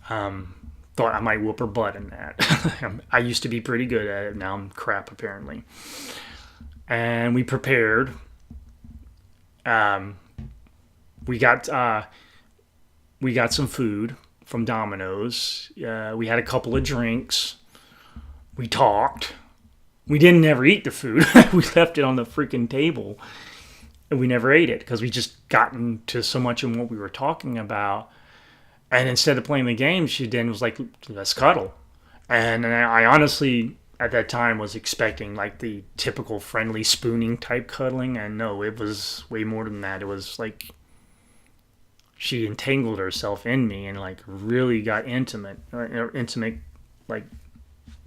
Thought I might whoop her butt in that. I used to be pretty good at it. Now I'm crap, apparently. And we prepared. We got some food from Domino's. We had a couple of drinks. We talked. We didn't ever eat the food. We left it on the freaking table, and we never ate it because we just gotten to so much of what we were talking about. And instead of playing the game, she then was like, "Let's cuddle." And I honestly, at that time, was expecting like the typical friendly spooning type cuddling, and no, it was way more than that. It was like she entangled herself in me and like really got intimate like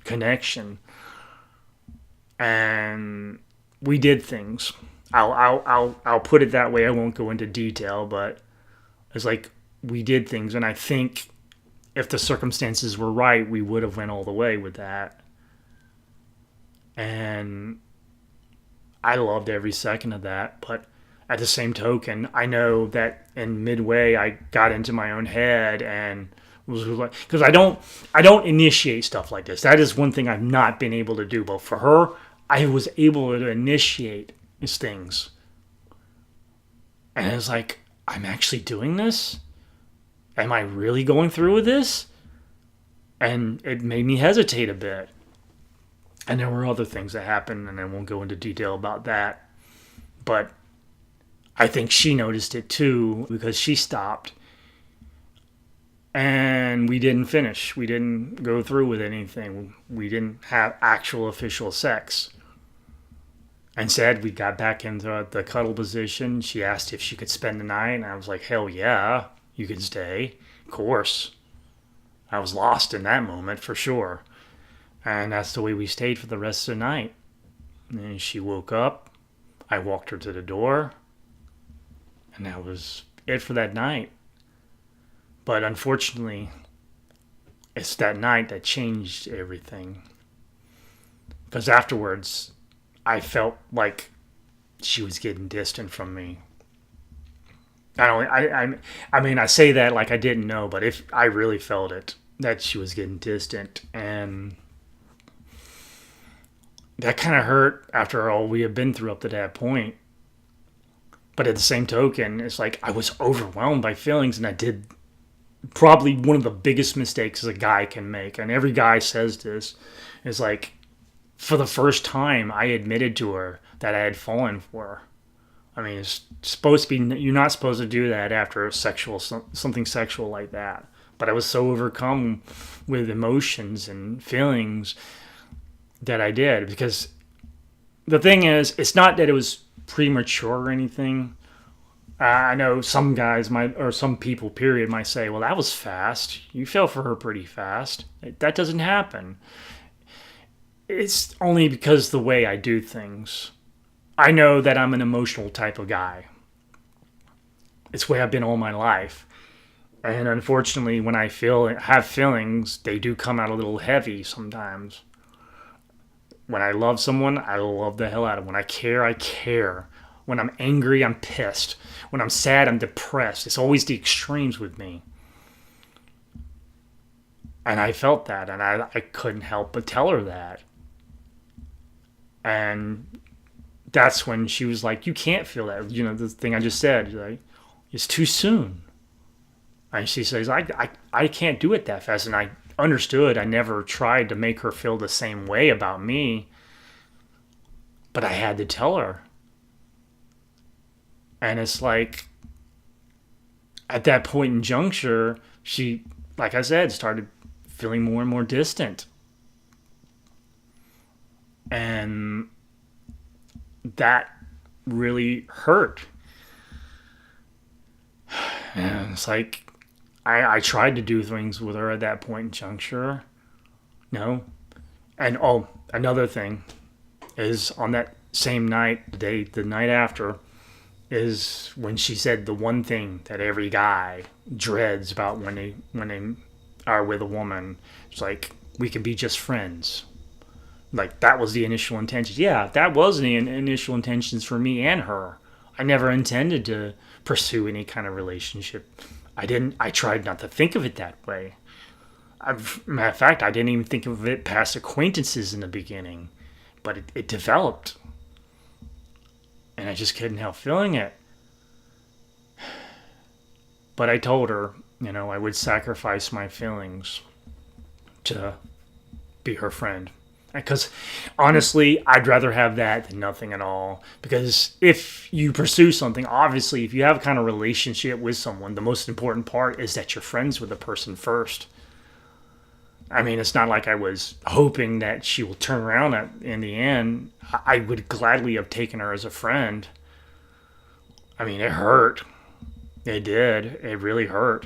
connection. And we did things. I'll put it that way. I won't go into detail, but it's like we did things, and I think if the circumstances were right, we would have went all the way with that. And I loved every second of that, but at the same token, I know that in midway I got into my own head and was like, because I don't initiate stuff like this. That is one thing I've not been able to do. But for her, I was able to initiate these things, and it's like, I'm actually doing this. Am I really going through with this? And it made me hesitate a bit. And there were other things that happened, and I won't go into detail about that. But I think she noticed it too, because she stopped. And we didn't finish. We didn't go through with anything. We didn't have actual official sex. Instead, we got back into the cuddle position. She asked if she could spend the night, and I was like, hell yeah, you can stay. Of course. I was lost in that moment for sure. And that's the way we stayed for the rest of the night. And she woke up. I walked her to the door. And that was it for that night. But unfortunately, it's that night that changed everything. Because afterwards, I felt like she was getting distant from me. I mean, I say that like I didn't know, but if I really felt it, that she was getting distant. And that kind of hurt after all we had been through up to that point. But at the same token, it's like I was overwhelmed by feelings, and I did probably one of the biggest mistakes a guy can make. And every guy says this. Is like, for the first time, I admitted to her that I had fallen for her. I mean, it's supposed to be, you're not supposed to do that after something sexual like that. But I was so overcome with emotions and feelings that I did. Because the thing is, it's not that it was premature or anything. I know some guys might, or some people, period, might say, well, that was fast. You fell for her pretty fast. That doesn't happen. It's only because the way I do things. I know that I'm an emotional type of guy. It's the way I've been all my life. And unfortunately, when I have feelings, they do come out a little heavy sometimes. When I love someone, I love the hell out of them. When I care, I care. When I'm angry, I'm pissed. When I'm sad, I'm depressed. It's always the extremes with me. And I felt that, and I couldn't help but tell her that. And that's when she was like, you can't feel that. You know, the thing I just said, like, it's too soon. And she says, I can't do it that fast. And I understood. I never tried to make her feel the same way about me. But I had to tell her. And it's like, at that point in juncture, she, like I said, started feeling more and more distant. And that really hurt. And it's like, I tried to do things with her at that point in juncture. No. And another thing is on that same night, the night after, is when she said the one thing that every guy dreads about when they are with a woman. It's like, we could be just friends. Like, that was the initial intention. Yeah, that was the initial intentions for me and her. I never intended to pursue any kind of relationship. I tried not to think of it that way. Matter of fact, I didn't even think of it past acquaintances in the beginning. But it developed. And I just couldn't help feeling it. But I told her, I would sacrifice my feelings to be her friend. Because honestly, I'd rather have that than nothing at all. Because if you pursue something, obviously, if you have a kind of relationship with someone, the most important part is that you're friends with the person first. I mean, it's not like I was hoping that she will turn around in the end. I would gladly have taken her as a friend. I mean, it hurt. It did. It really hurt.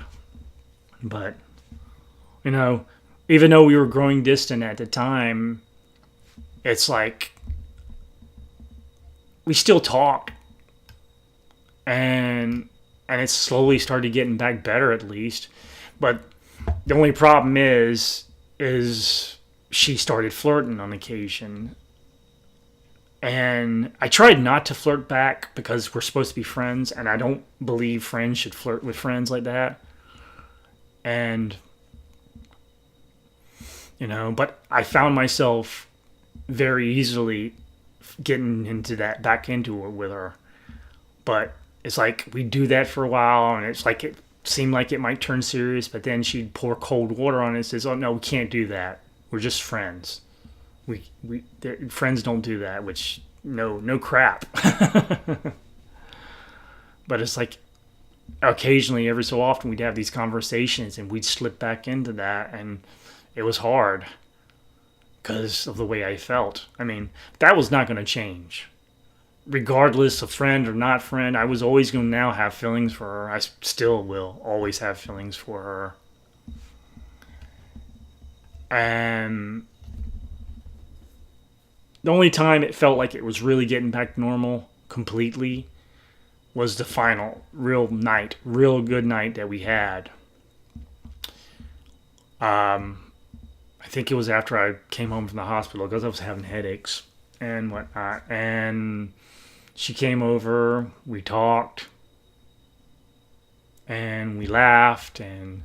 But, even though we were growing distant at the time, it's like we still talk. And it slowly started getting back better at least. But the only problem is she started flirting on occasion. And I tried not to flirt back because we're supposed to be friends, and I don't believe friends should flirt with friends like that. And, but I found myself very easily getting back into it with her. But it's like we do that for a while, and it's like it seemed like it might turn serious, but then she'd pour cold water on it and says, oh, no, we can't do that. We're just friends. Friends don't do that, which, no crap. But it's like, occasionally, every so often, we'd have these conversations, and we'd slip back into that, and it was hard because of the way I felt. I mean, that was not going to change. Regardless of friend or not friend, I was always going to now have feelings for her. I still will always have feelings for her. And the only time it felt like it was really getting back to normal completely was the final real good night that we had. I think it was after I came home from the hospital because I was having headaches and whatnot. And she came over, we talked, and we laughed, and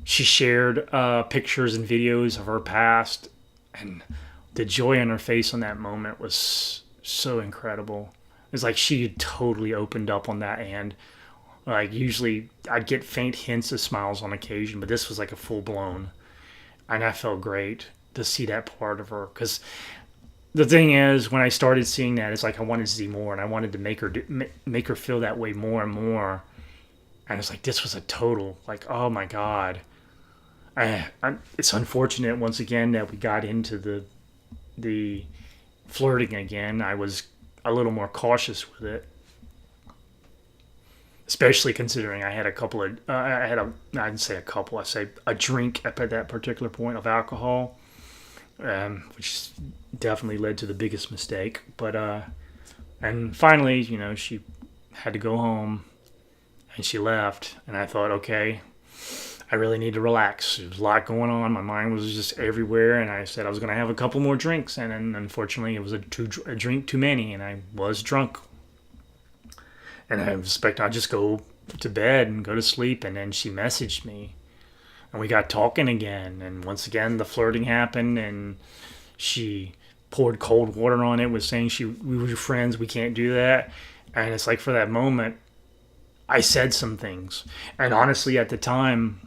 she shared pictures and videos of her past, and the joy on her face on that moment was so incredible. It's like she had totally opened up on that end. Like, usually I'd get faint hints of smiles on occasion, but this was like a full-blown. And that felt great to see that part of her. Because the thing is, when I started seeing that, it's like I wanted to see more, and I wanted to make her feel that way more and more. And it's like, this was a total, like, oh my God. It's unfortunate, once again, that we got into the flirting again. I was a little more cautious with it. especially considering I had a couple of, I didn't say a couple, I say a drink at that particular point of alcohol, which definitely led to the biggest mistake. But, and finally, she had to go home and she left. And I thought, okay, I really need to relax. There was a lot going on. My mind was just everywhere. And I said I was going to have a couple more drinks. And then unfortunately, it was a drink too many. And I was drunk. And I expect I'd just go to bed and go to sleep. And then she messaged me. And we got talking again. And once again, the flirting happened. And she poured cold water on it, was saying we were friends. We can't do that. And it's like, for that moment, I said some things. And honestly, at the time,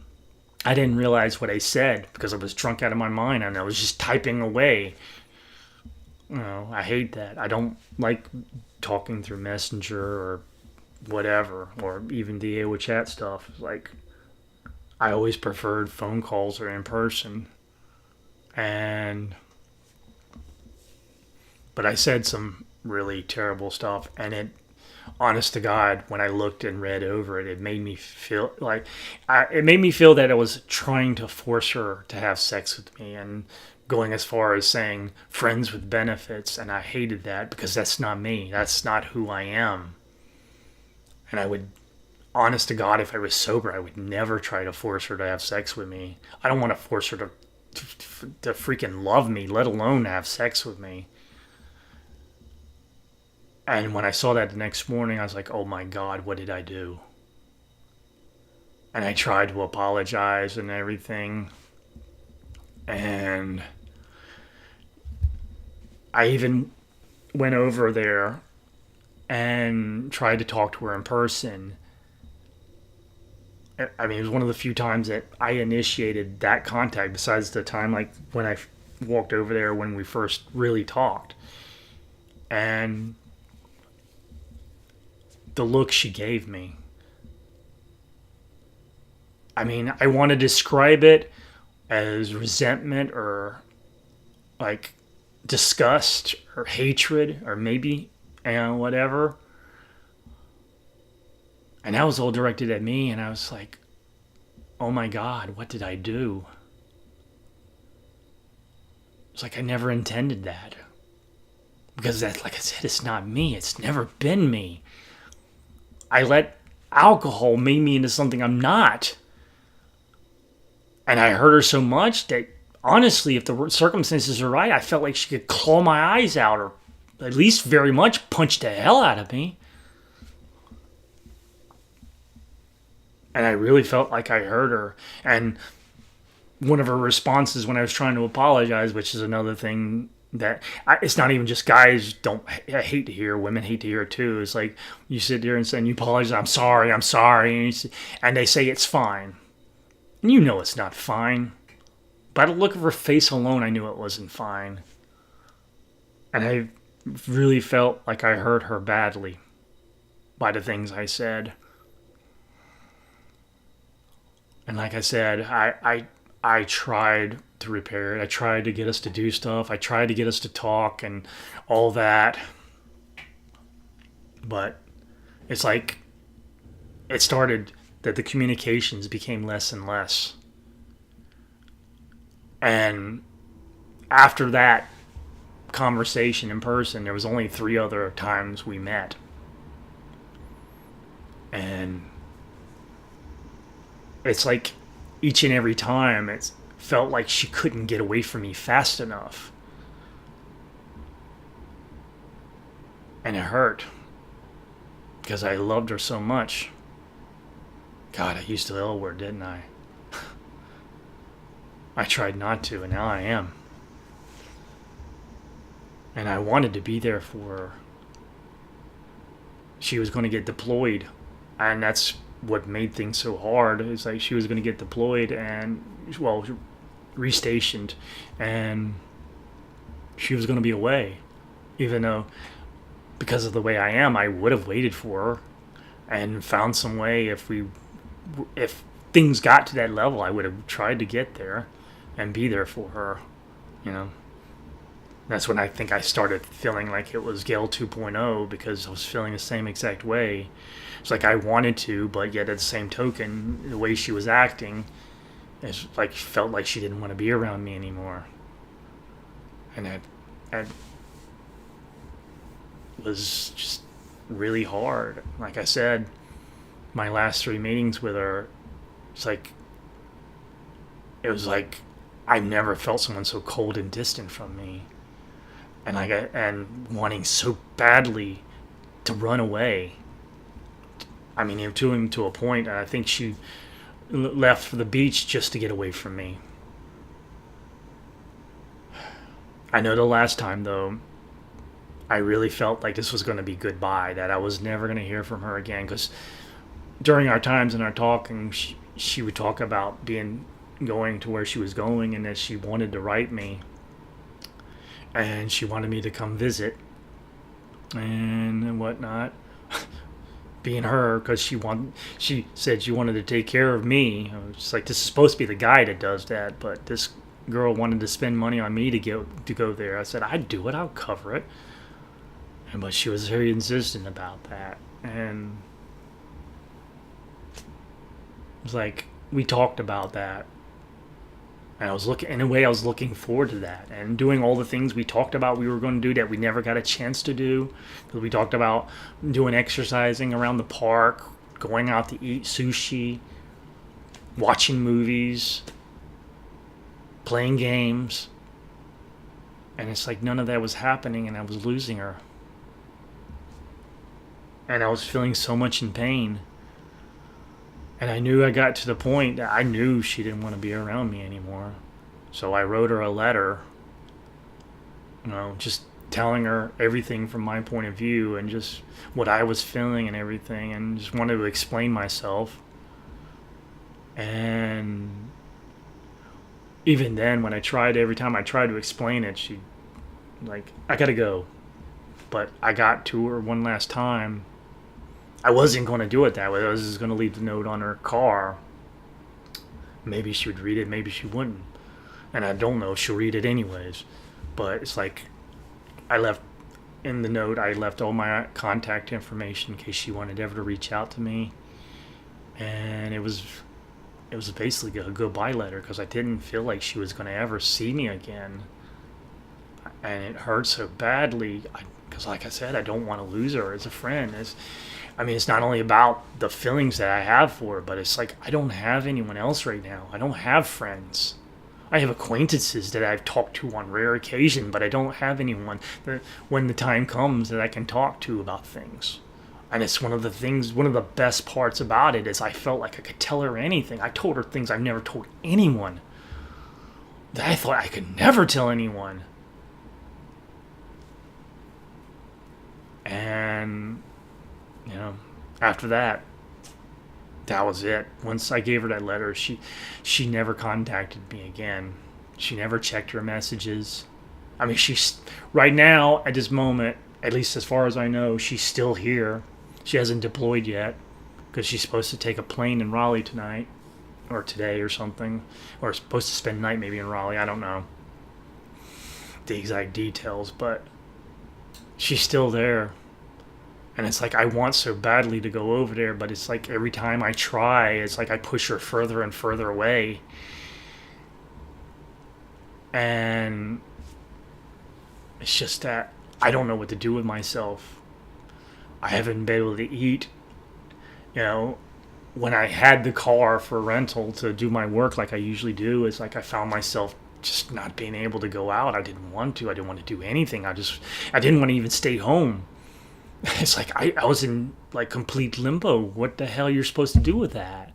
I didn't realize what I said because I was drunk out of my mind and I was just typing away. I hate that. I don't like talking through Messenger or whatever, or even the AOL chat stuff. Like, I always preferred phone calls or in person. But I said some really terrible stuff, and honest to God, when I looked and read over it, it made me feel like that I was trying to force her to have sex with me, and going as far as saying friends with benefits. And I hated that because that's not me. That's not who I am. And I would, honest to God, if I was sober, I would never try to force her to have sex with me. I don't want to force her to freaking love me, let alone have sex with me. And when I saw that the next morning, I was like, oh my God, what did I do? And I tried to apologize and everything. And I even went over there and tried to talk to her in person. I mean, it was one of the few times that I initiated that contact, besides the time like when I walked over there when we first really talked. And the look she gave me, I mean, I want to describe it as resentment or like disgust or hatred or maybe whatever. And that was all directed at me, and I was like, oh my God, what did I do? It's like I never intended that. Because that, like I said, it's not me. It's never been me. I let alcohol make me into something I'm not. And I hurt her so much that, honestly, if the circumstances are right, I felt like she could claw my eyes out, or at least very much punch the hell out of me. And I really felt like I hurt her. And one of her responses when I was trying to apologize, which is another thing that it's not even just guys I hate to hear, women hate to hear it too. It's like you sit there and say, you apologize, I'm sorry, and they say it's fine. And you know it's not fine. By the look of her face alone, I knew it wasn't fine. And I really felt like I hurt her badly by the things I said. And like I said, I tried to repair it. I tried to get us to do stuff. I tried to get us to talk and all that. But it's like it started that the communications became less and less. And after that conversation in person, there was only 3 other times we met. And it's like each and every time it felt like she couldn't get away from me fast enough. And it hurt because I loved her so much. God, I used the L word, didn't I? I tried not to, and now I am. And I wanted to be there for her. She was going to get deployed, and that's what made things so hard. It's like she was going to get deployed and, well, restationed, and she was going to be away. Even though, because of the way I am, I would have waited for her and found some way. If things got to that level, I would have tried to get there and be there for her, you know. That's when I think I started feeling like it was Gale 2.0 because I was feeling the same exact way. It's like I wanted to, but yet at the same token, the way she was acting, it's like felt like she didn't want to be around me anymore. And that was just really hard. Like I said, my last 3 meetings with her, it's like it was like I've never felt someone so cold and distant from me, and and wanting so badly to run away. I mean, to a point, I think she left for the beach just to get away from me. I know the last time though, I really felt like this was going to be goodbye, that I was never going to hear from her again, because during our times in our talking, she would talk about going to where she was going, and that she wanted to write me, and she wanted me to come visit and whatnot. Being her, because she said she wanted to take care of me. I was just like, this is supposed to be the guy that does that, but this girl wanted to spend money on me to go there. I said, I'd do it, I'll cover it. But she was very insistent about that, and it was like we talked about that, and I was looking forward to that, and doing all the things we talked about we were going to do that we never got a chance to do, because we talked about doing exercising around the park, going out to eat sushi, watching movies, playing games, and it's like none of that was happening, and I was losing her, and I was feeling so much in pain. And I knew I got to the point that I knew she didn't want to be around me anymore. So I wrote her a letter, just telling her everything from my point of view and just what I was feeling and everything, and just wanted to explain myself. And even then, every time I tried to explain it, she, like, I gotta go. But I got to her one last time. I wasn't going to do it that way. I was just going to leave the note on her car. Maybe she would read it, maybe she wouldn't. And I don't know if she'll read it anyways. But it's like, in the note, I left all my contact information in case she wanted ever to reach out to me. And it was basically a goodbye letter, because I didn't feel like she was going to ever see me again. And it hurt so badly, because like I said, I don't want to lose her as a friend. It's not only about the feelings that I have for her, but it's like I don't have anyone else right now. I don't have friends. I have acquaintances that I've talked to on rare occasion, but I don't have anyone that, when the time comes, that I can talk to about things. And it's one of the best parts about it is I felt like I could tell her anything. I told her things I've never told anyone, that I thought I could never tell anyone. And after that was it. Once I gave her that letter, she never contacted me again. She never checked her messages. I mean, she's right now at this moment, at least as far as I know, she's still here. She hasn't deployed yet, because she's supposed to take a plane in Raleigh tonight or today or something, or supposed to spend the night maybe in Raleigh. I don't know the exact details, but she's still there. And it's like I want so badly to go over there, but it's like every time I try, it's like I push her further and further away. And it's just that I don't know what to do with myself. I haven't been able to eat. When I had the car for rental to do my work like I usually do, it's like I found myself just not being able to go out. I didn't want to. I didn't want to do anything. I didn't want to even stay home. It's like I was in like complete limbo. What the hell you're supposed to do with that?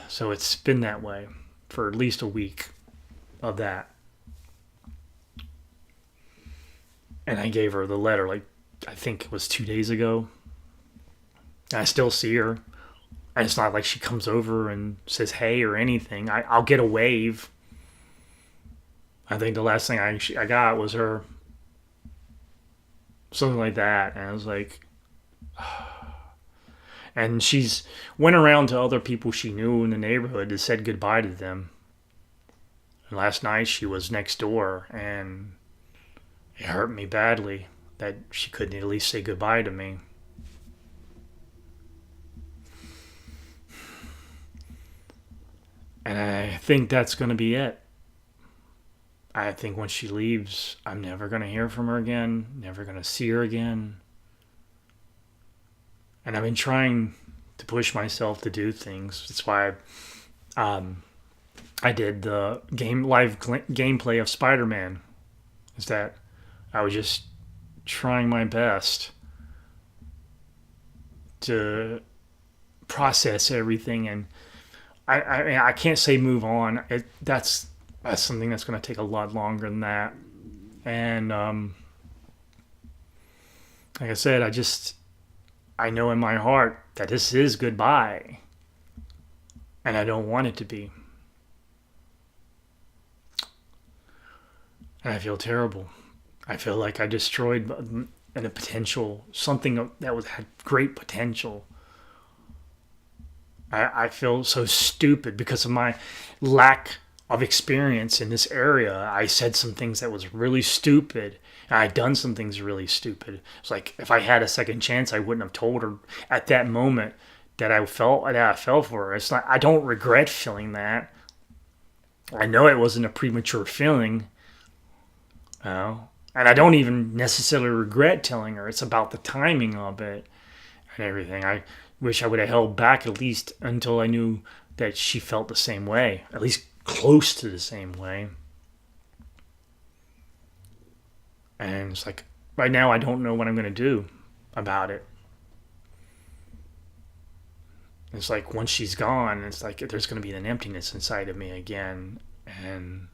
So it's been that way for at least a week of that. And I gave her the letter, like, I think it was 2 days ago. And I still see her. And it's not like she comes over and says hey or anything. I'll get a wave. I think the last thing I got was her. Something like that. And I was like, and she's went around to other people she knew in the neighborhood and said goodbye to them. And last night she was next door, and it hurt me badly that she couldn't at least say goodbye to me. And I think that's going to be it. I think when she leaves, I'm never going to hear from her again, never going to see her again. And I've been trying to push myself to do things. That's why I did the live gameplay of Spider-Man. Is that I was just trying my best to process everything, and I can't say move on. That's something that's going to take a lot longer than that. And like I said, I know in my heart that this is goodbye, and I don't want it to be. And I feel terrible. I feel like I destroyed a potential, something that had great potential. I feel so stupid because of my lack of experience in this area. I said some things that was really stupid, and I'd done some things really stupid. It's like if I had a second chance, I wouldn't have told her at that moment that I fell for her. It's not. I don't regret feeling that. I know it wasn't a premature feeling. And I don't even necessarily regret telling her. It's about the timing of it and everything. I wish I would have held back at least until I knew that she felt the same way, at least close to the same way. And it's like, right now I don't know what I'm going to do about it. It's like once she's gone, it's like there's going to be an emptiness inside of me again and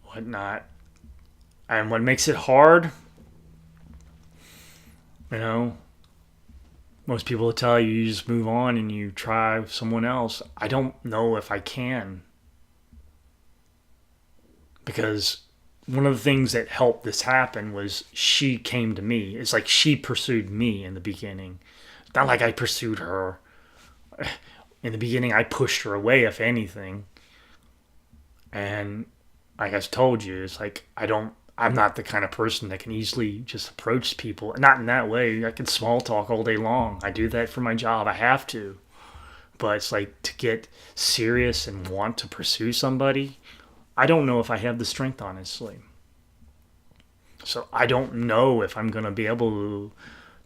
whatnot. And what makes it hard, most people will tell you you just move on and you try someone else. I don't know if I can. Because one of the things that helped this happen was she came to me. It's like she pursued me in the beginning. It's not like I pursued her. In the beginning, I pushed her away, if anything. And like I told you, it's like I'm not the kind of person that can easily just approach people. Not in that way. I can small talk all day long. I do that for my job. I have to. But it's like to get serious and want to pursue somebody, I don't know if I have the strength, honestly. So I don't know if I'm going to be able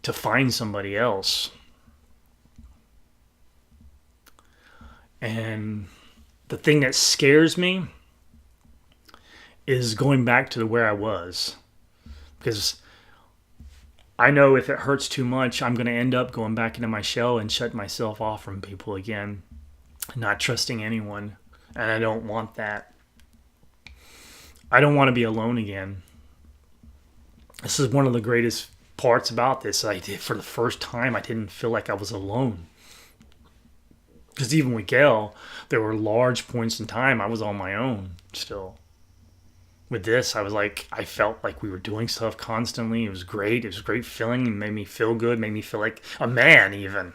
to find somebody else. And the thing that scares me is going back to where I was. Because I know if it hurts too much, I'm going to end up going back into my shell and shut myself off from people again. Not trusting anyone. And I don't want that. I don't want to be alone again. This is one of the greatest parts about this. For the first time, I didn't feel like I was alone. Because even with Gail, there were large points in time I was on my own still. With this, I felt like we were doing stuff constantly. It was great. It was a great feeling. It made me feel good. Made me feel like a man, even.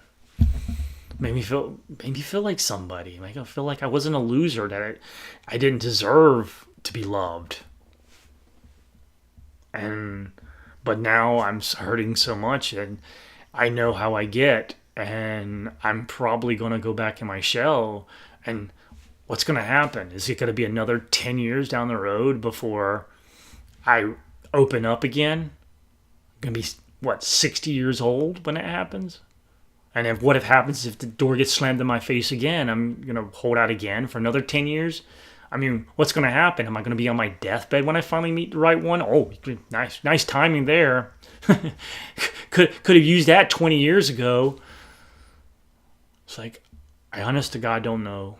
Made me feel like somebody. Make me feel like I wasn't a loser. That I didn't deserve to be loved. But now I'm hurting so much, and I know how I get, and I'm probably going to go back in my shell. And what's going to happen? Is it going to be another 10 years down the road before I open up again? I'm going to be, 60 years old when it happens? And what happens if the door gets slammed in my face again? I'm going to hold out again for another 10 years? I mean, what's going to happen? Am I going to be on my deathbed when I finally meet the right one? Oh, nice timing there. could have used that 20 years ago. It's like, I honest to God don't know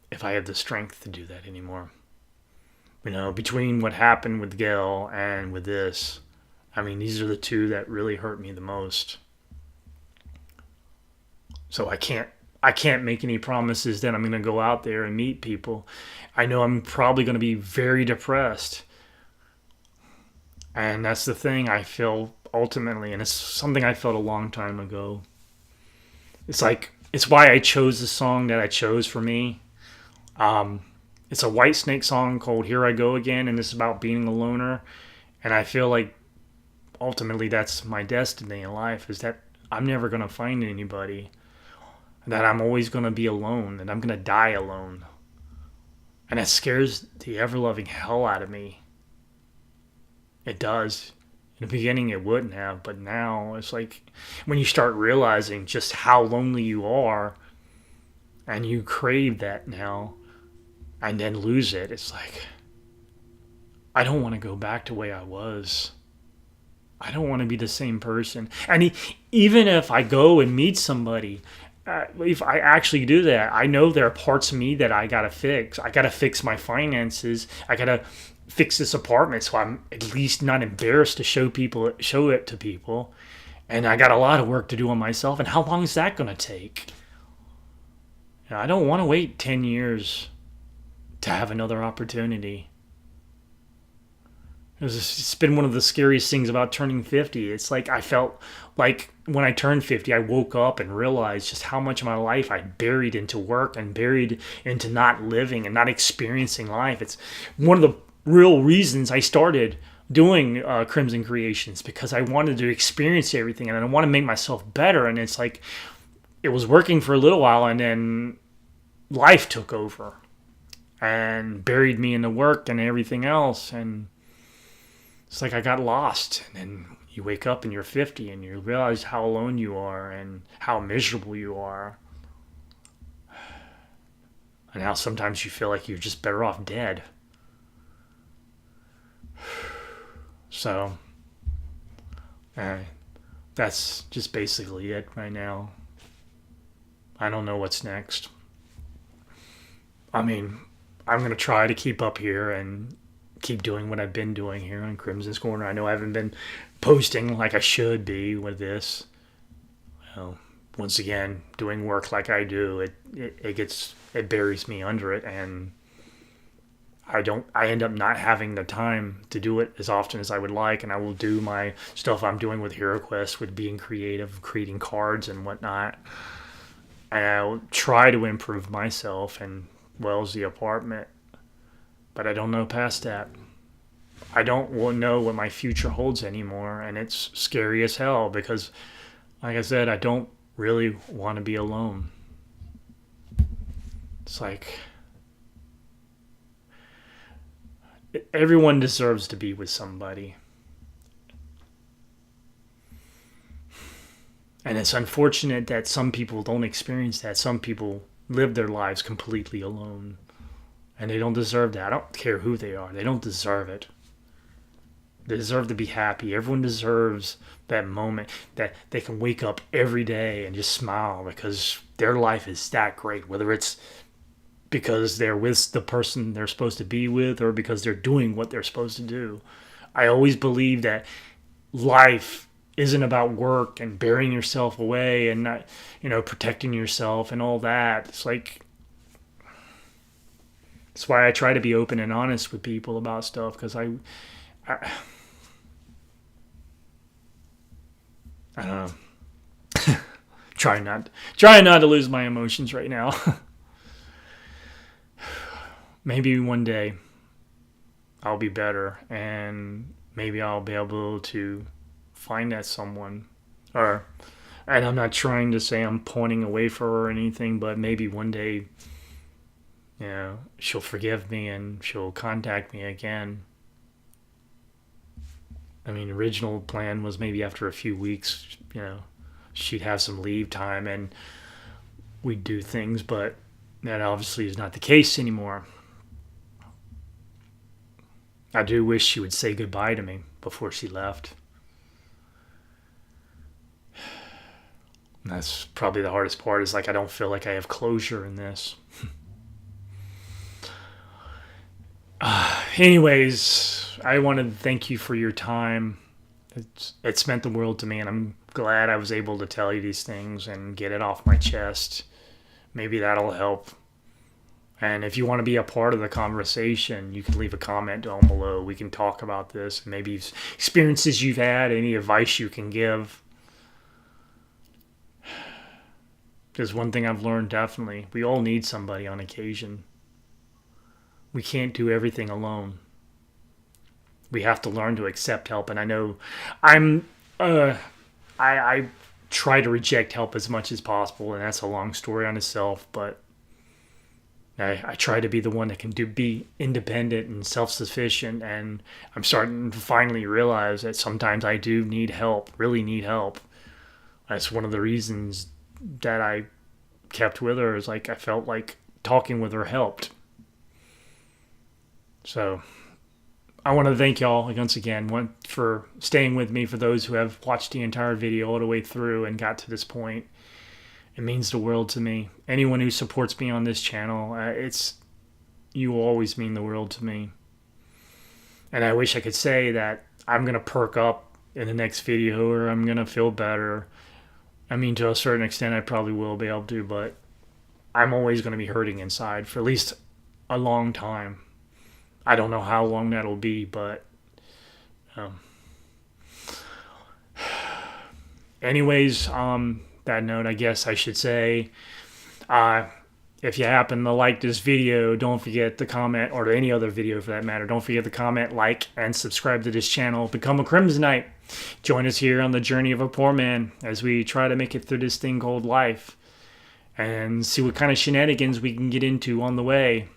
if I have the strength to do that anymore. Between what happened with Gail and with this, I mean, these are the two that really hurt me the most. So I can't make any promises that I'm going to go out there and meet people. I know I'm probably going to be very depressed. And that's the thing I feel ultimately, and it's something I felt a long time ago. It's why I chose the song that I chose for me. It's a Whitesnake song called "Here I Go Again," and it's about being a loner. And I feel like ultimately that's my destiny in life, is that I'm never gonna find anybody, that I'm always gonna be alone, and I'm gonna die alone. And that scares the ever loving hell out of me. It does. In the beginning, it wouldn't have, but now it's like when you start realizing just how lonely you are, and you crave that now, and then lose it. It's like, I don't want to go back to the way I was. I don't want to be the same person. And even if I go and meet somebody, if I actually do that, I know there are parts of me that I gotta fix. I gotta fix my finances. I gotta fix this apartment so I'm at least not embarrassed to show it to people. And I got a lot of work to do on myself. And how long is that gonna take? I don't want to wait 10 years to have another opportunity. It's been one of the scariest things about turning 50. It's like I felt like when I turned 50, I woke up and realized just how much of my life I buried into work and buried into not living and not experiencing life. It's one of the real reasons I started doing Crimson Kreations, because I wanted to experience everything and I want to make myself better. And it's like it was working for a little while, and then life took over and buried me in the work and everything else. And it's like I got lost. And then you wake up and you're 50 and you realize how alone you are and how miserable you are. And how sometimes you feel like you're just better off dead. So, that's just basically it right now. I don't know what's next. I mean, I'm going to try to keep up here and keep doing what I've been doing here on Crimson's Corner. I know I haven't been posting like I should be with this. Well, once again, doing work like I do, it buries me under it, and I end up not having the time to do it as often as I would like. And I will do my stuff I'm doing with HeroQuest, with being creative, creating cards and whatnot. And I'll try to improve myself and well as the apartment. But I don't know past that. I don't know what my future holds anymore. And it's scary as hell because, like I said, I don't really want to be alone. It's like everyone deserves to be with somebody. And it's unfortunate that some people don't experience that. Some people live their lives completely alone. And they don't deserve that. I don't care who they are. They don't deserve it. They deserve to be happy. Everyone deserves that moment that they can wake up every day and just smile because their life is that great. Whether it's because they're with the person they're supposed to be with or because they're doing what they're supposed to do. I always believe that life isn't about work and burying yourself away and not, protecting yourself and all that. It's like, that's why I try to be open and honest with people about stuff, because I don't know. Trying not to lose my emotions right now. Maybe one day I'll be better, and maybe I'll be able to find that someone. And I'm not trying to say I'm pointing away for her or anything, but maybe one day, she'll forgive me and she'll contact me again. I mean, the original plan was maybe after a few weeks, she'd have some leave time and we'd do things, but that obviously is not the case anymore. I do wish she would say goodbye to me before she left. And that's probably the hardest part, is like I don't feel like I have closure in this. Anyways, I want to thank you for your time. It's meant the world to me, and I'm glad I was able to tell you these things and get it off my chest. Maybe that'll help. And if you want to be a part of the conversation, you can leave a comment down below. We can talk about this, and maybe experiences you've had, any advice you can give. There's one thing I've learned, definitely. We all need somebody on occasion. we can't do everything alone. We have to learn to accept help. And I know I try to reject help as much as possible, and that's a long story on itself, but I try to be the one that can be independent and self-sufficient, and I'm starting to finally realize that sometimes I do need help, really need help. That's one of the reasons that I kept with her, is like I felt like talking with her helped. So I want to thank y'all once again for staying with me, for those who have watched the entire video all the way through and got to this point. It means the world to me. Anyone who supports me on this channel, you will always mean the world to me. And I wish I could say that I'm going to perk up in the next video or I'm going to feel better. I mean, to a certain extent, I probably will be able to, but I'm always going to be hurting inside for at least a long time. I don't know how long that'll be, but anyways, that note, I guess I should say, if you happen to like this video, don't forget to comment, or any other video for that matter, don't forget to comment, like, and subscribe to this channel. Become a Krimsonite. Join us here on the journey of a poor man as we try to make it through this thing called life and see what kind of shenanigans we can get into on the way.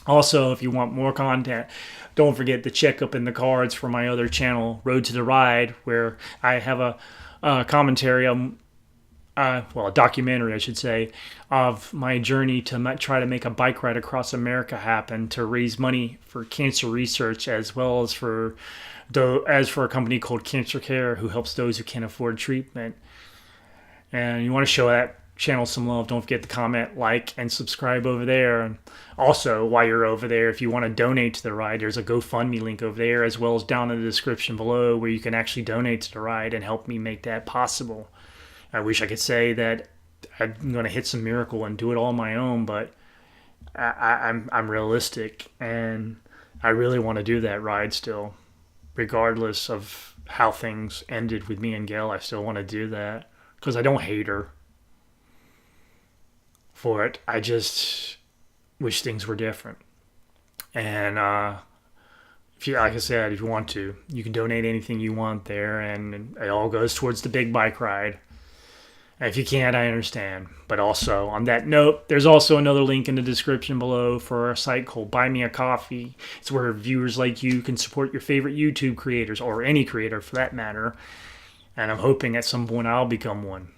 Also, if you want more content, don't forget to check up in the cards for my other channel, Road to the Ride, where I have a commentary, a documentary, I should say, of my journey to try to make a bike ride across America happen to raise money for cancer research, as well as for a company called Cancer Care, who helps those who can't afford treatment. And you want to show that channel some love, don't forget to comment, like, and subscribe over there. And also, while you're over there, if you want to donate to the ride, there's a GoFundMe link over there, as well as down in the description below, where you can actually donate to the ride and help me make that possible. I wish I could say that I'm going to hit some miracle and do it all on my own, but I'm realistic, and I really want to do that ride still. Regardless of how things ended with me and Gail, I still want to do that, because I don't hate her for it. I just wish things were different. And if you, like I said, if you want to, you can donate anything you want there, and it all goes towards the big bike ride. And if you can't, I understand. But also, on that note, there's also another link in the description below for a site called Buy Me a Coffee. It's where viewers like you can support your favorite YouTube creators, or any creator for that matter. And I'm hoping at some point I'll become one.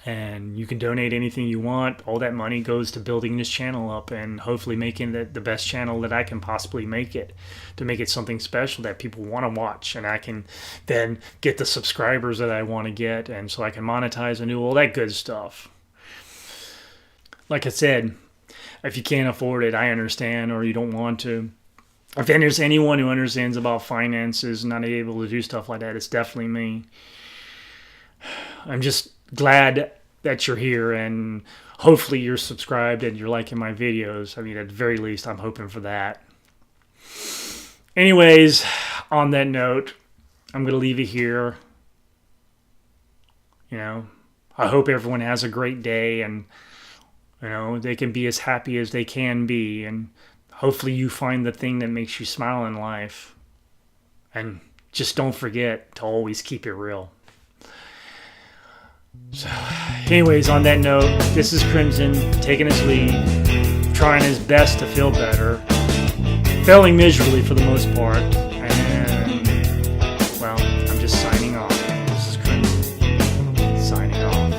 And you can donate anything you want. All that money goes to building this channel up and hopefully making it the best channel that I can possibly make it, to make it something special that people want to watch, and I can then get the subscribers that I want to get, and so I can monetize and do all that good stuff. Like I said, if you can't afford it, I understand, or you don't want to. If there's anyone who understands about finances and not able to do stuff like that, it's definitely me. I'm just glad that you're here, and hopefully you're subscribed and you're liking my videos. I mean, at the very least, I'm hoping for that. Anyways, on that note, I'm going to leave it here. You know, I hope everyone has a great day, and, you know, they can be as happy as they can be, and hopefully you find the thing that makes you smile in life. And just don't forget to always keep it real. So, anyways, on that note, this is Krimson taking his lead, trying his best to feel better, failing miserably for the most part, and, well, I'm just signing off. This is Krimson, signing off.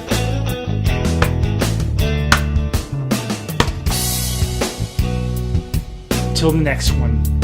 Till the next one.